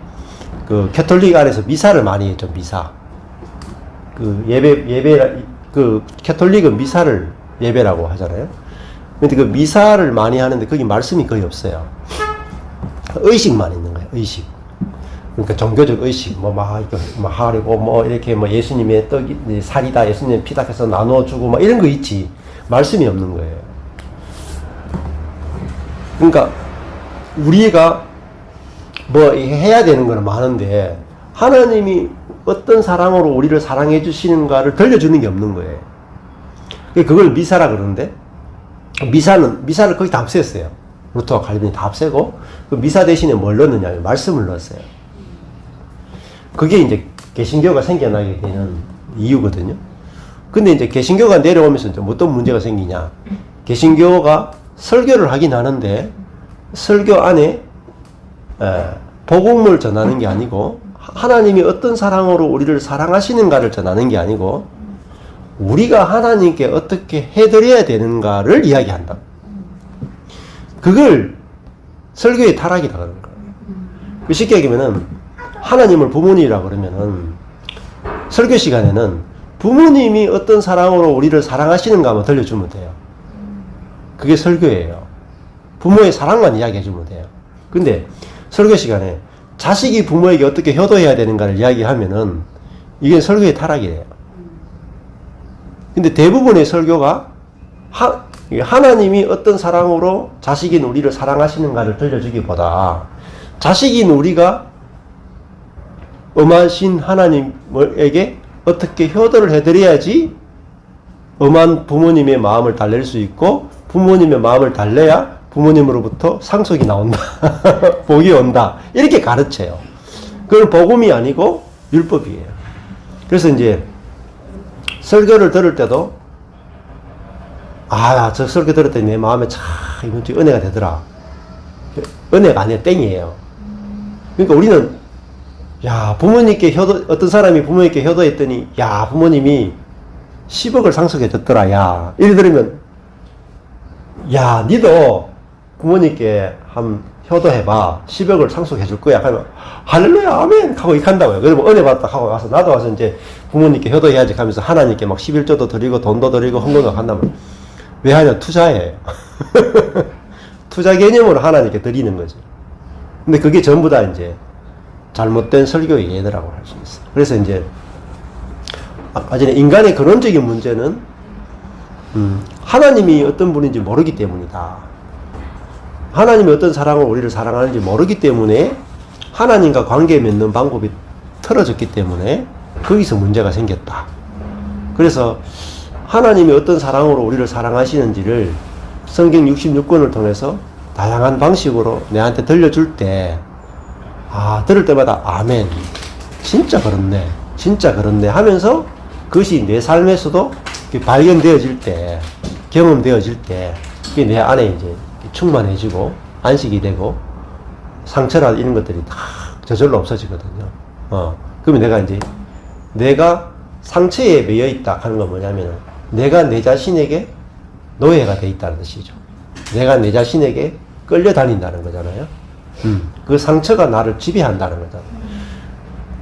그 캐톨릭 안에서 미사를 많이 했죠. 미사. 그 그 캐톨릭은 미사를 예배라고 하잖아요. 근데 그 미사를 많이 하는데 거기 말씀이 거의 없어요. 의식만 있는 거예요. 의식. 그러니까 종교적 의식, 뭐 하려고, 뭐, 이렇게, 뭐, 예수님의 떡이, 살이다, 예수님의 피다 해서 나눠주고, 막 이런 거 있지. 말씀이 없는 거예요. 그러니까, 우리가 뭐, 해야 되는 거는 많은데, 하나님이 어떤 사랑으로 우리를 사랑해 주시는가를 들려주는 게 없는 거예요. 그걸 미사라 그러는데, 미사를 거의 다 없앴어요. 루터와 칼빈이 다 없애고, 그 미사 대신에 뭘 넣느냐, 말씀을 넣었어요. 그게 이제 개신교가 생겨나게 되는 이유거든요. 근데 이제 개신교가 내려오면서 이제 어떤 문제가 생기냐. 개신교가 설교를 하긴 하는데, 설교 안에, 복음을 전하는 게 아니고, 하나님이 어떤 사랑으로 우리를 사랑하시는가를 전하는 게 아니고, 우리가 하나님께 어떻게 해드려야 되는가를 이야기한다. 그걸 설교의 타락이라 그러는 거예요. 쉽게 얘기하면은, 하나님을 부모님이라 그러면은 설교 시간에는 부모님이 어떤 사랑으로 우리를 사랑하시는가 한번 들려주면 돼요. 그게 설교예요. 부모의 사랑만 이야기해 주면 돼요. 근데 설교 시간에 자식이 부모에게 어떻게 효도해야 되는가를 이야기하면은 이게 설교의 타락이에요. 근데 대부분의 설교가 하나님이 어떤 사랑으로 자식인 우리를 사랑하시는가를 들려주기보다 자식인 우리가 엄하신 하나님에게 어떻게 효도를 해드려야지 엄한 부모님의 마음을 달랠 수 있고 부모님의 마음을 달래야 부모님으로부터 상속이 나온다. 복이 온다. 이렇게 가르쳐요. 그건 복음이 아니고 율법이에요. 그래서 이제 설교를 들을 때도 저 설교 들을 때 내 마음에 참 이번 주에 은혜가 되더라. 은혜가 아니라 땡이에요. 그러니까 우리는 부모님께 어떤 사람이 부모님께 효도했더니, 부모님이 10억을 상속해줬더라, 이래 들으면, 니도 부모님께 한 효도해봐. 10억을 상속해줄 거야. 하면, 할렐루야, 아멘! 하고 이렇게 한다고요. 그러면 은혜 받다 하고 와서, 나도 와서 이제 부모님께 효도해야지 하면서 하나님께 막 11조도 드리고, 돈도 드리고, 헌금도 한다면, 왜 하냐? 투자해. 투자 개념으로 하나님께 드리는 거지. 근데 그게 전부 다 이제, 잘못된 설교의 예더라고 할 수 있어요. 그래서 이제 아까 전에 인간의 근원적인 문제는 하나님이 어떤 분인지 모르기 때문이다. 하나님이 어떤 사랑으로 우리를 사랑하는지 모르기 때문에 하나님과 관계 맺는 방법이 틀어졌기 때문에 거기서 문제가 생겼다. 그래서 하나님이 어떤 사랑으로 우리를 사랑하시는지를 성경 66권을 통해서 다양한 방식으로 내한테 들려줄 때 들을 때마다 아멘, 진짜 그렇네, 진짜 그렇네 하면서 그것이 내 삶에서도 발견되어질 때, 경험되어질 때 그게 내 안에 이제 충만해지고 안식이 되고 상처나 이런 것들이 다 저절로 없어지거든요. 그러면 내가 상처에 매여 있다 하는 건 뭐냐면 내가 내 자신에게 노예가 돼 있다는 뜻이죠. 내가 내 자신에게 끌려다닌다는 거잖아요. 그 상처가 나를 지배한다는 거잖아.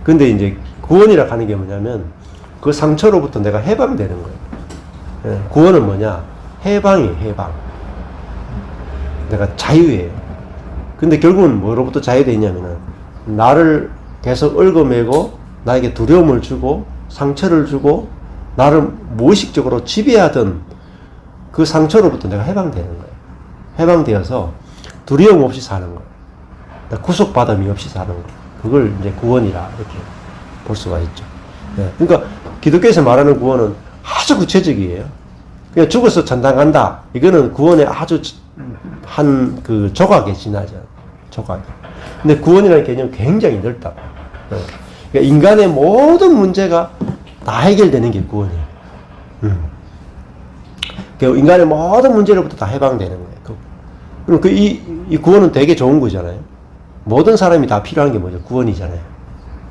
근데 이제 구원이라 하는 게 뭐냐면 그 상처로부터 내가 해방되는 거예요. 구원은 뭐냐? 해방이에요, 해방. 내가 자유예요. 근데 결국은 뭐로부터 자유되냐면은 나를 계속 얽어매고 나에게 두려움을 주고 상처를 주고 나를 무의식적으로 지배하던 그 상처로부터 내가 해방되는 거예요. 해방되어서 두려움 없이 사는 거예요. 구속받음이 없이 사는 거. 그걸 이제 구원이라 이렇게 볼 수가 있죠. 그러니까 기독교에서 말하는 구원은 아주 구체적이에요. 그냥 죽어서 천당 간다. 이거는 구원의 아주 한 그 조각에 지나죠. 조각. 근데 구원이라는 개념은 굉장히 넓다. 그러니까 인간의 모든 문제가 다 해결되는 게 구원이에요. 그러니까 인간의 모든 문제로부터 다 해방되는 거예요. 그럼 이 구원은 되게 좋은 거잖아요. 모든 사람이 다 필요한 게 뭐죠? 구원이잖아요.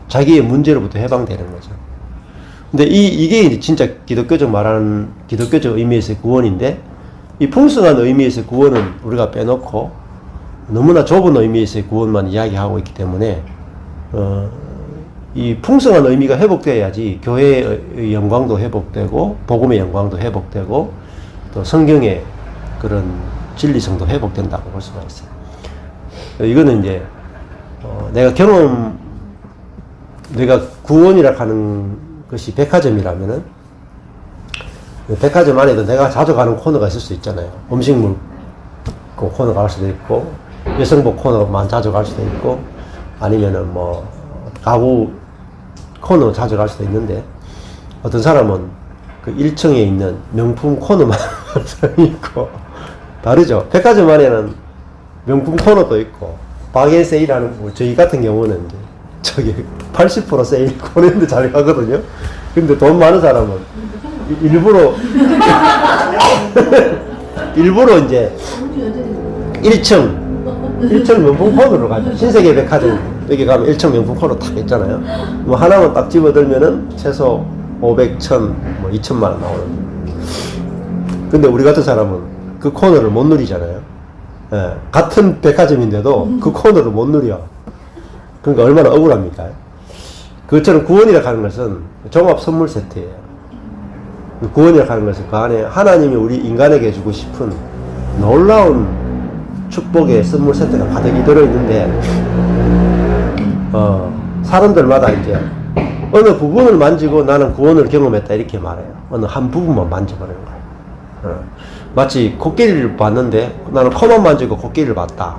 자기의 문제로부터 해방되는 거죠. 근데 이게 이제 진짜 기독교적 의미에서의 구원인데, 이 풍성한 의미에서의 구원은 우리가 빼놓고 너무나 좁은 의미에서의 구원만 이야기하고 있기 때문에 이 풍성한 의미가 회복되어야지 교회의 영광도 회복되고 복음의 영광도 회복되고 또 성경의 그런 진리성도 회복된다고 볼 수가 있어요. 이거는 이제 내가 구원이라 하는 것이 백화점이라면은 백화점 안에도 내가 자주 가는 코너가 있을 수 있잖아요. 음식물 코너 갈 수도 있고 여성복 코너만 자주 갈 수도 있고 아니면은 뭐 가구 코너 자주 갈 수도 있는데 어떤 사람은 그 1층에 있는 명품 코너만 갈 사람이 있고 다르죠. 백화점 안에는 명품 코너도 있고 박앤 세일하는 뭐 저희 같은 경우는 이제 저기 80% 세일 코너인데 잘 가거든요. 근데 돈 많은 사람은 일부러 이제 1층 명품 코너로 가죠. 신세계 백화점 여기 가면 1층 명품 코너 딱 있잖아요. 뭐 하나만 딱 집어들면은 최소 500, 1000, 뭐 2000만 원 나오는. 근데 우리 같은 사람은 그 코너를 못 누리잖아요. 예, 같은 백화점인데도 그 코너를 못 누려. 그러니까 얼마나 억울합니까? 그것처럼 구원이라 하는 것은 종합 선물 세트예요. 구원이라 하는 것은 그 안에 하나님이 우리 인간에게 주고 싶은 놀라운 축복의 선물 세트가 가득히 들어있는데, 사람들마다 이제 어느 부분을 만지고 나는 구원을 경험했다 이렇게 말해요. 어느 한 부분만 만져버리는 거예요. 마치 코끼리를 봤는데 나는 코만 만지고 코끼리를 봤다.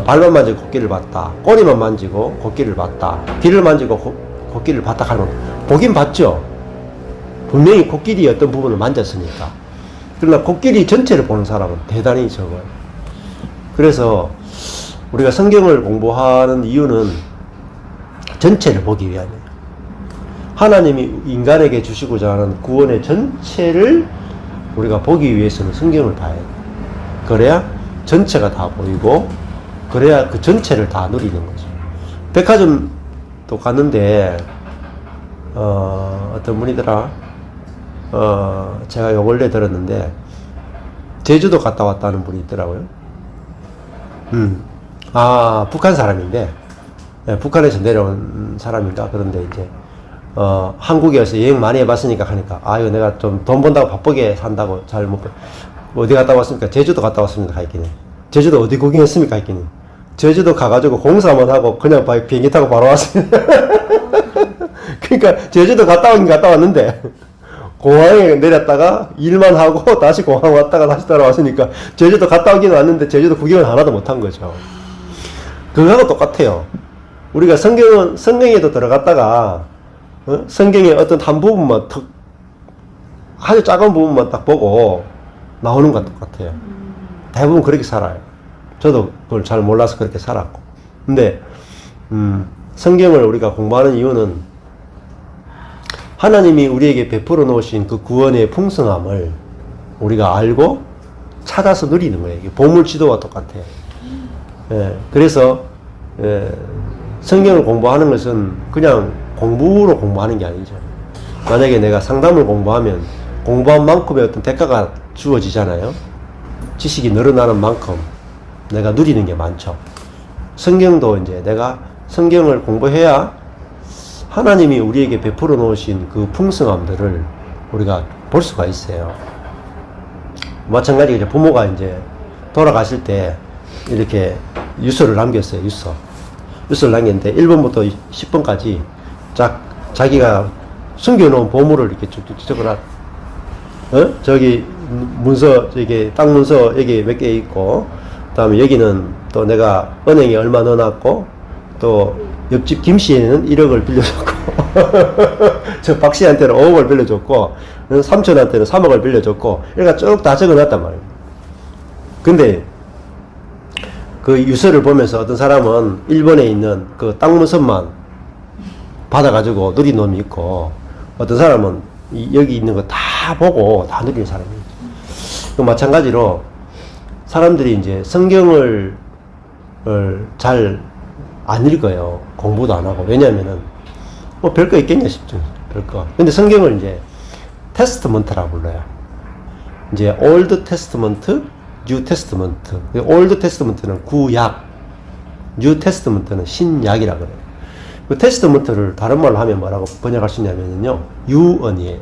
발만 만지고 코끼리를 봤다. 꼬리만 만지고 코끼리를 봤다. 귀를 만지고 코끼리를 봤다 하면 보긴 봤죠. 분명히 코끼리 어떤 부분을 만졌으니까. 그러나 코끼리 전체를 보는 사람은 대단히 적어요. 그래서 우리가 성경을 공부하는 이유는 전체를 보기 위함이에요. 하나님이 인간에게 주시고자 하는 구원의 전체를 우리가 보기 위해서는 성경을 봐야 돼요. 그래야 전체가 다 보이고 그래야 그 전체를 다 누리는 거죠. 백화점도 갔는데 어떤 분이더라 제가 요 근래 들었는데 제주도 갔다 왔다는 분이 있더라고요. 북한 사람인데 북한에서 내려온 사람인가. 그런데 이제 한국에 와서 여행 많이 해봤으니까 하니까 아유 내가 좀 돈 번다고 바쁘게 산다고 잘 못 어디 갔다 왔습니까? 제주도 갔다 왔습니다. 하이킹에 제주도 어디 구경했습니까? 하이킹에 제주도 가가지고 공사만 하고 그냥 비행기 타고 바로 왔습니다. 그러니까 제주도 갔다 왔는데 공항에 내렸다가 일만 하고 다시 공항 왔다가 다시 따라왔으니까 제주도 갔다 오긴 왔는데 제주도 구경을 하나도 못한 거죠. 그거하고 똑같아요. 우리가 성경에도 들어갔다가 성경의 어떤 한 부분만 아주 작은 부분만 딱 보고 나오는 것 똑같아요. 대부분 그렇게 살아요. 저도 그걸 잘 몰라서 그렇게 살았고. 근데 성경을 우리가 공부하는 이유는 하나님이 우리에게 베풀어 놓으신 그 구원의 풍성함을 우리가 알고 찾아서 누리는 거예요. 이게 보물지도와 똑같아요. 예, 그래서 성경을 공부하는 것은 그냥 공부로 공부하는 게 아니죠. 만약에 내가 상담을 공부하면 공부한 만큼의 어떤 대가가 주어지잖아요. 지식이 늘어나는 만큼 내가 누리는 게 많죠. 성경도 이제 내가 성경을 공부해야 하나님이 우리에게 베풀어 놓으신 그 풍성함들을 우리가 볼 수가 있어요. 마찬가지로 이제 부모가 이제 돌아가실 때 이렇게 유서를 남겼어요. 유서를 남겼는데 1번부터 10번까지 자기가 숨겨놓은 보물을 이렇게 쭉쭉 적어놨. 저기 문서, 저기 땅 문서 여기 몇 개 있고, 그 다음에 여기는 또 내가 은행에 얼마 넣어놨고, 또 옆집 김 씨에는 1억을 빌려줬고, 저 박 씨한테는 5억을 빌려줬고, 삼촌한테는 3억을 빌려줬고, 이렇게 쭉 다 적어놨단 말이에요. 근데 그 유서를 보면서 어떤 사람은 일본에 있는 그 땅 문서만 받아가지고 누린 놈이 있고, 어떤 사람은 여기 있는 거 다 보고 다 누리는 사람이 있죠. 마찬가지로 사람들이 이제 성경을 잘 안 읽어요. 공부도 안 하고. 왜냐면은 뭐 별거 있겠냐 싶죠. 별거. 근데 성경을 이제 테스트먼트라고 불러요. 이제 올드 테스트먼트, 뉴 테스트먼트. 올드 테스트먼트는 구약, 뉴 테스트먼트는 신약이라 그래요. 그 테스트먼트를 다른 말로 하면 뭐라고 번역할 수 있냐면요, 유언이에요.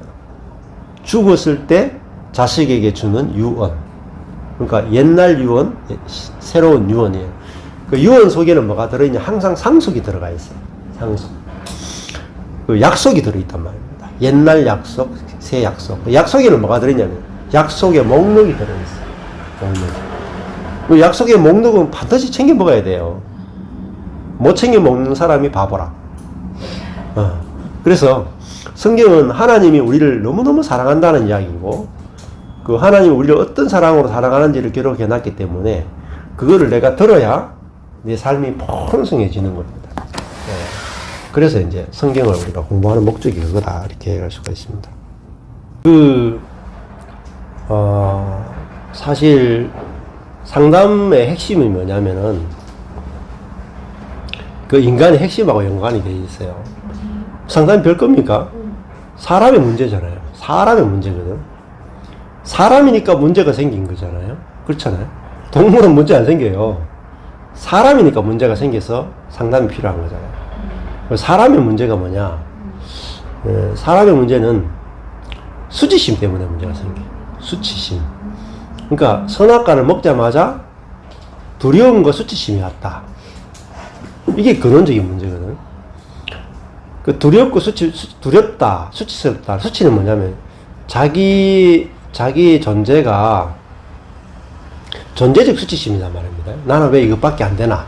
죽었을 때 자식에게 주는 유언. 그러니까 옛날 유언, 새로운 유언이에요. 그 유언 속에는 뭐가 들어있냐? 항상 상속이 들어가 있어요. 상속. 그 약속이 들어있단 말입니다. 옛날 약속, 새 약속. 그 약속에는 뭐가 들어있냐면 약속의 목록이 들어있어요. 목록. 그 약속의 목록은 반드시 챙겨 먹어야 돼요. 못 챙겨 먹는 사람이 바보라. 그래서 성경은 하나님이 우리를 너무너무 사랑한다는 이야기고, 그 하나님이 우리를 어떤 사랑으로 사랑하는지를 기록해 놨기 때문에 그거를 내가 들어야 내 삶이 풍성해지는 겁니다. 그래서 이제 성경을 우리가 공부하는 목적이 그거다, 이렇게 얘기할 수가 있습니다. 사실 상담의 핵심이 뭐냐면은 그 인간의 핵심하고 연관이 되어 있어요. 상담이 별겁니까? 사람의 문제잖아요. 사람의 문제거든. 사람이니까 문제가 생긴 거잖아요. 그렇잖아요. 동물은 문제 안 생겨요. 사람이니까 문제가 생겨서 상담이 필요한 거잖아요. 사람의 문제가 뭐냐? 사람의 문제는 수치심 때문에 문제가 생겨요. 수치심. 그러니까 선악과를 먹자마자 두려움과 수치심이 왔다. 이게 근원적인 문제거든. 그 두렵고 두렵다, 수치스럽다. 수치는 뭐냐면 자기의 존재가 존재적 수치심이란 말입니다. 나는 왜 이것밖에 안 되나?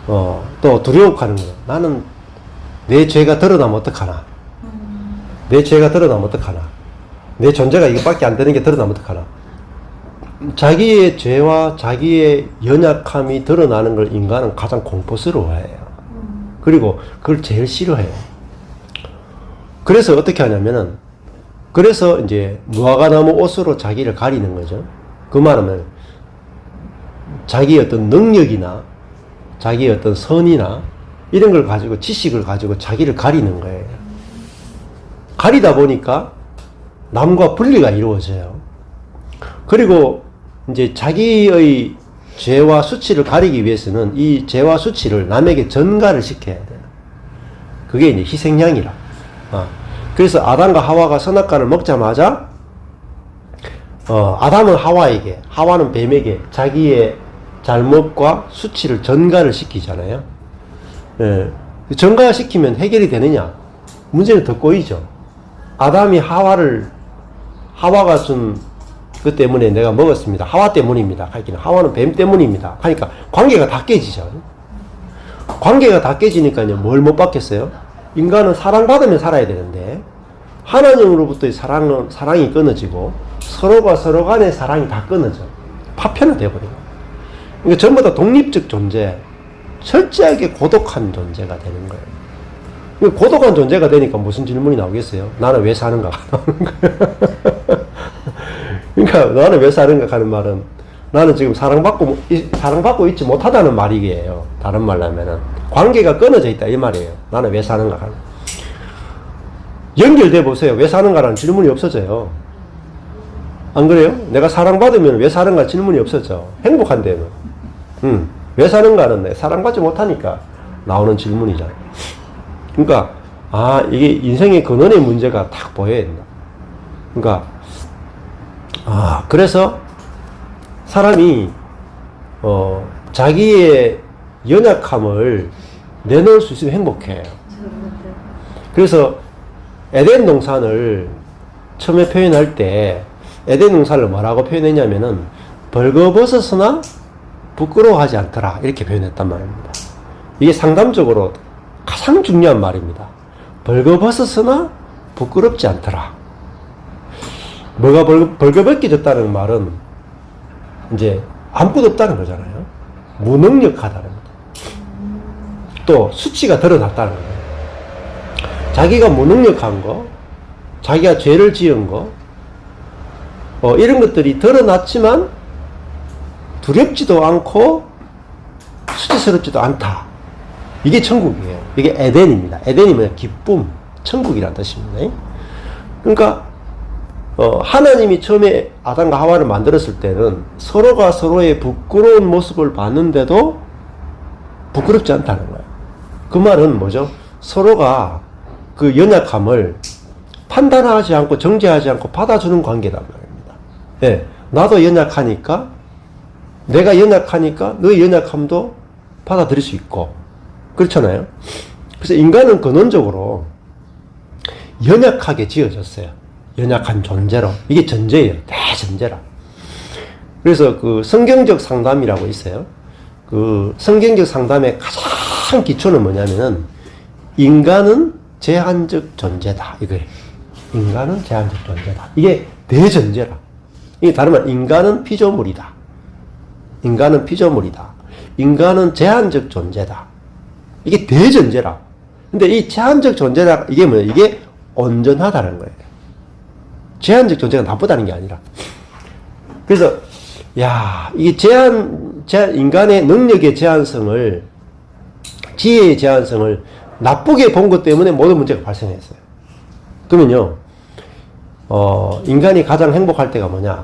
또 두려워하는 거. 나는 내 죄가 드러나면 어떡하나? 내 죄가 드러나면 어떡하나? 내 존재가 이것밖에 안 되는 게 드러나면 어떡하나? 자기의 죄와 자기의 연약함이 드러나는 걸 인간은 가장 공포스러워해요. 그리고 그걸 제일 싫어해요. 그래서 어떻게 하냐면은, 그래서 이제 무화과나무 옷으로 자기를 가리는 거죠. 그 말은 자기의 어떤 능력이나 자기의 어떤 선이나 이런 걸 가지고, 지식을 가지고 자기를 가리는 거예요. 가리다 보니까 남과 분리가 이루어져요. 그리고 이제 자기의 죄와 수치를 가리기 위해서는 이 죄와 수치를 남에게 전가를 시켜야 돼요. 그게 이제 희생양이라. 그래서 아담과 하와가 선악과를 먹자마자 아담은 하와에게, 하와는 뱀에게 자기의 잘못과 수치를 전가를 시키잖아요. 전가를 시키면 해결이 되느냐? 문제는 더 꼬이죠. 아담이 하와가 준 그 때문에 내가 먹었습니다. 하와 때문입니다. 하기는 하와는 뱀 때문입니다. 하니까 관계가 다 깨지죠. 관계가 다 깨지니까요, 뭘 못 받겠어요? 인간은 사랑받으면 살아야 되는데 하나님으로부터의 사랑이 끊어지고 서로가 서로 간의 사랑이 다 끊어져. 파편화되어버려요. 그러니까 전부 다 독립적 존재, 철저하게 고독한 존재가 되는 거예요. 고독한 존재가 되니까 무슨 질문이 나오겠어요? 나는 왜 사는가? 그러니까 나는 왜 사는가 하는 말은 나는 지금 사랑받고 있지 못하다는 말이에요. 다른 말로 하면은 관계가 끊어져 있다 이 말이에요. 나는 왜 사는가 하는. 연결돼 보세요. 왜 사는가라는 질문이 없어져요. 안 그래요? 내가 사랑받으면 왜 사는가 질문이 없어져. 행복한데는. 왜 사는가는 사랑받지 못하니까 나오는 질문이잖아요. 그러니까 이게 인생의 근원의 문제가 딱 보여야 된다. 그러니까 그래서 사람이 자기의 연약함을 내놓을 수 있으면 행복해요. 그래서 에덴 동산을 처음에 표현할 때 에덴 동산을 뭐라고 표현했냐면은 벌거벗었으나 부끄러워하지 않더라 이렇게 표현했단 말입니다. 이게 상담적으로 가장 중요한 말입니다. 벌거벗었으나 부끄럽지 않더라. 뭐가 벌거벗겨졌다는 말은 이제 아무것도 없다는 거잖아요. 무능력하다는 거. 또 수치가 드러났다는 거예요. 자기가 무능력한 거, 자기가 죄를 지은 거, 이런 것들이 드러났지만 두렵지도 않고 수치스럽지도 않다. 이게 천국이에요. 이게 에덴입니다. 에덴이면 기쁨, 천국이라는 뜻입니다. 그러니까 하나님이 처음에 아담과 하와를 만들었을 때는 서로가 서로의 부끄러운 모습을 봤는데도 부끄럽지 않다는 거예요. 그 말은 뭐죠? 서로가 그 연약함을 판단하지 않고 정죄하지 않고 받아주는 관계란 말입니다. 예, 나도 연약하니까, 내가 연약하니까 너의 연약함도 받아들일 수 있고, 그렇잖아요. 그래서 인간은 근원적으로 연약하게 지어졌어요. 연약한 존재로. 이게 전제예요. 대전제라. 그래서 그 성경적 상담이라고 있어요. 그 성경적 상담의 가장 기초는 뭐냐면은 인간은 제한적 존재다. 이거예요. 인간은 제한적 존재다. 이게 대전제라. 이게 다른 말, 인간은 피조물이다. 인간은 피조물이다. 인간은 제한적 존재다. 이게 대전제라. 근데 이 제한적 존재라, 이게 뭐예요? 이게 온전하다는 거예요. 제한적 존재가 나쁘다는 게 아니라. 그래서, 야, 이게 인간의 능력의 제한성을, 지혜의 제한성을 나쁘게 본 것 때문에 모든 문제가 발생했어요. 그러면요, 인간이 가장 행복할 때가 뭐냐?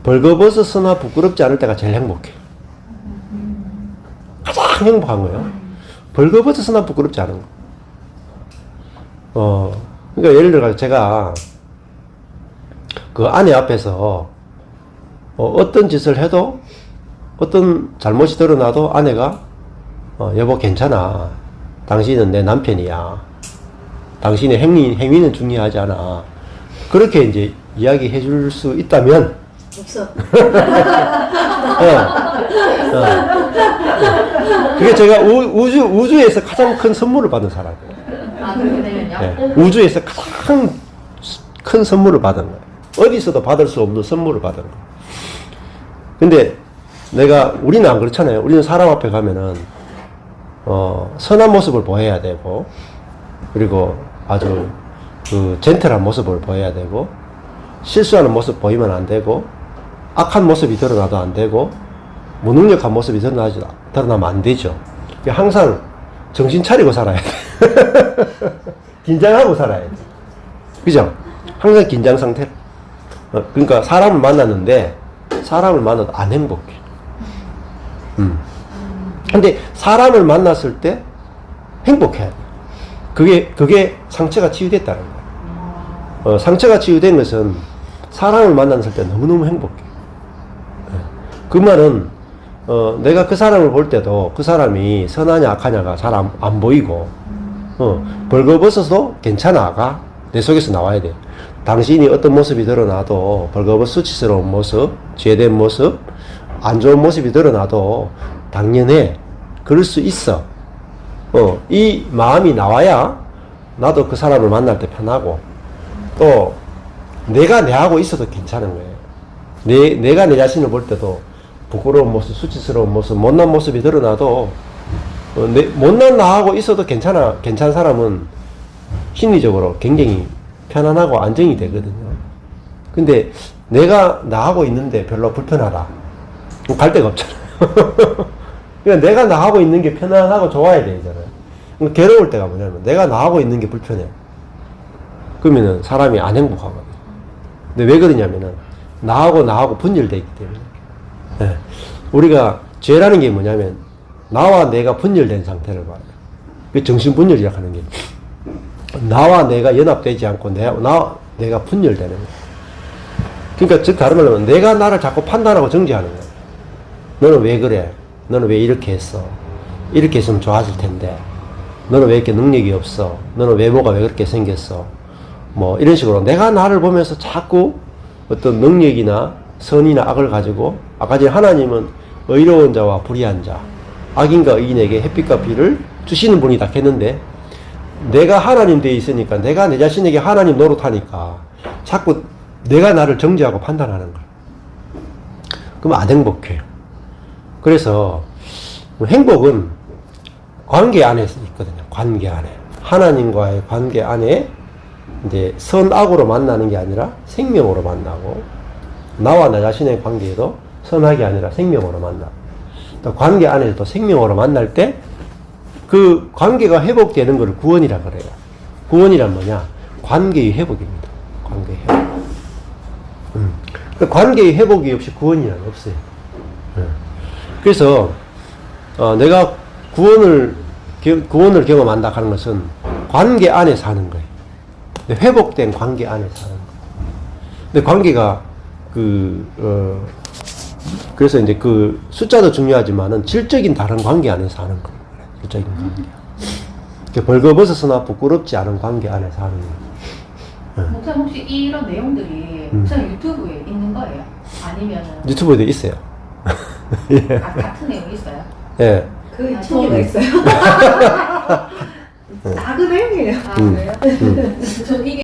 벌거벗어서나 부끄럽지 않을 때가 제일 행복해. 가장 행복한 거예요. 벌거벗어서나 부끄럽지 않은 거. 그러니까 예를 들어 제가 그 아내 앞에서 어떤 짓을 해도 어떤 잘못이 드러나도 아내가 여보 괜찮아. 당신은 내 남편이야. 당신의 행위는 중요하지 않아. 그렇게 이제 이야기해 줄 수 있다면 없어. 그게 제가 우주에서 가장 큰 선물을 받은 사람이에요. 아, 그렇게 되면요? 네. 우주에서 가장 큰 선물을 받은 거예요. 어디서도 받을 수 없는 선물을 받은 거예요. 근데 우리는 안 그렇잖아요. 우리는 사람 앞에 가면은, 선한 모습을 보여야 되고, 그리고 아주 그 젠틀한 모습을 보여야 되고, 실수하는 모습 보이면 안 되고, 악한 모습이 드러나도 안 되고, 무능력한 모습이 드러나면 안 되죠. 항상 정신 차리고 살아야 돼. 긴장하고 살아야 돼. 그죠? 항상 긴장 상태. 그러니까 사람을 만났는데, 사람을 만나도 안 행복해. 근데 사람을 만났을 때 행복해야 돼. 그게 상처가 치유됐다는 거야. 상처가 치유된 것은 사람을 만났을 때 너무너무 행복해. 그 말은, 내가 그 사람을 볼 때도 그 사람이 선하냐 악하냐가 잘 안 보이고, 벌거벗어도 괜찮아가 내 속에서 나와야 돼. 당신이 어떤 모습이 드러나도 벌거벗 수치스러운 모습, 죄된 모습, 안 좋은 모습이 드러나도 당연해. 그럴 수 있어. 이 마음이 나와야 나도 그 사람을 만날 때 편하고, 또 내가 내하고 있어도 괜찮은 거예요. 내가 내 자신을 볼 때도 부끄러운 모습, 수치스러운 모습, 못난 모습이 드러나도 못난 나하고 있어도 괜찮은 사람은 심리적으로 굉장히 편안하고 안정이 되거든요. 근데 내가 나하고 있는데 별로 불편하다. 갈 데가 없잖아요. 그러니까 내가 나하고 있는 게 편안하고 좋아야 되잖아요. 괴로울 때가 뭐냐면 내가 나하고 있는 게 불편해. 그러면은 사람이 안 행복하거든요. 근데 왜 그러냐면은 나하고 분열되어 있기 때문에. 네. 우리가 죄라는 게 뭐냐면 나와 내가 분열된 상태를 봐요. 그 정신분열이라고 하는 게 나와 내가 연합되지 않고 내가 분열되는 거예요. 그러니까 즉 다른 말로 하면 내가 나를 자꾸 판단하고 정죄하는 거예요. 너는 왜 그래? 너는 왜 이렇게 했어? 이렇게 했으면 좋아질 텐데. 너는 왜 이렇게 능력이 없어? 너는 외모가 왜 그렇게 생겼어? 뭐 이런 식으로 내가 나를 보면서 자꾸 어떤 능력이나 선이나 악을 가지고, 아까 전에 하나님은 의로운 자와 불의한 자, 악인과 의인에게 햇빛과 비를 주시는 분이다 했는데, 내가 하나님 되어 있으니까 내가 내 자신에게 하나님 노릇하니까 자꾸 내가 나를 정죄하고 판단하는 거야. 그럼 안 행복해요. 그래서 행복은 관계 안에 있거든요. 관계 안에. 하나님과의 관계 안에 이제 선악으로 만나는 게 아니라 생명으로 만나고, 나와 나 자신의 관계에도 선악이 아니라 생명으로 만나고, 또 관계 안에서 또 생명으로 만날 때 그 관계가 회복되는 것을 구원이라 그래요. 구원이란 뭐냐? 관계의 회복입니다. 관계의 회복. 관계의 회복이 없이 구원이란 없어요. 예. 그래서 내가 구원을 경험한다 하는 것은 관계 안에 사는 거예요. 회복된 관계 안에 사는 거예요. 근데 관계가 그래서 이제 그 숫자도 중요하지만은 질적인 다른 관계 안에서 사는 거예요. 질적인 관계. 벌거벗어서나 부끄럽지 않은 관계 안에서 사는 거예요. 목사님 혹시 이런 내용들이 목사님 유튜브에 있는 거예요? 아니면은 유튜브에도 있어요. 예. 같은 내용이 있어요? 예. 그 저는 유튜브가 있어요. 작은 행이에요. 아 그래요? 저는 이게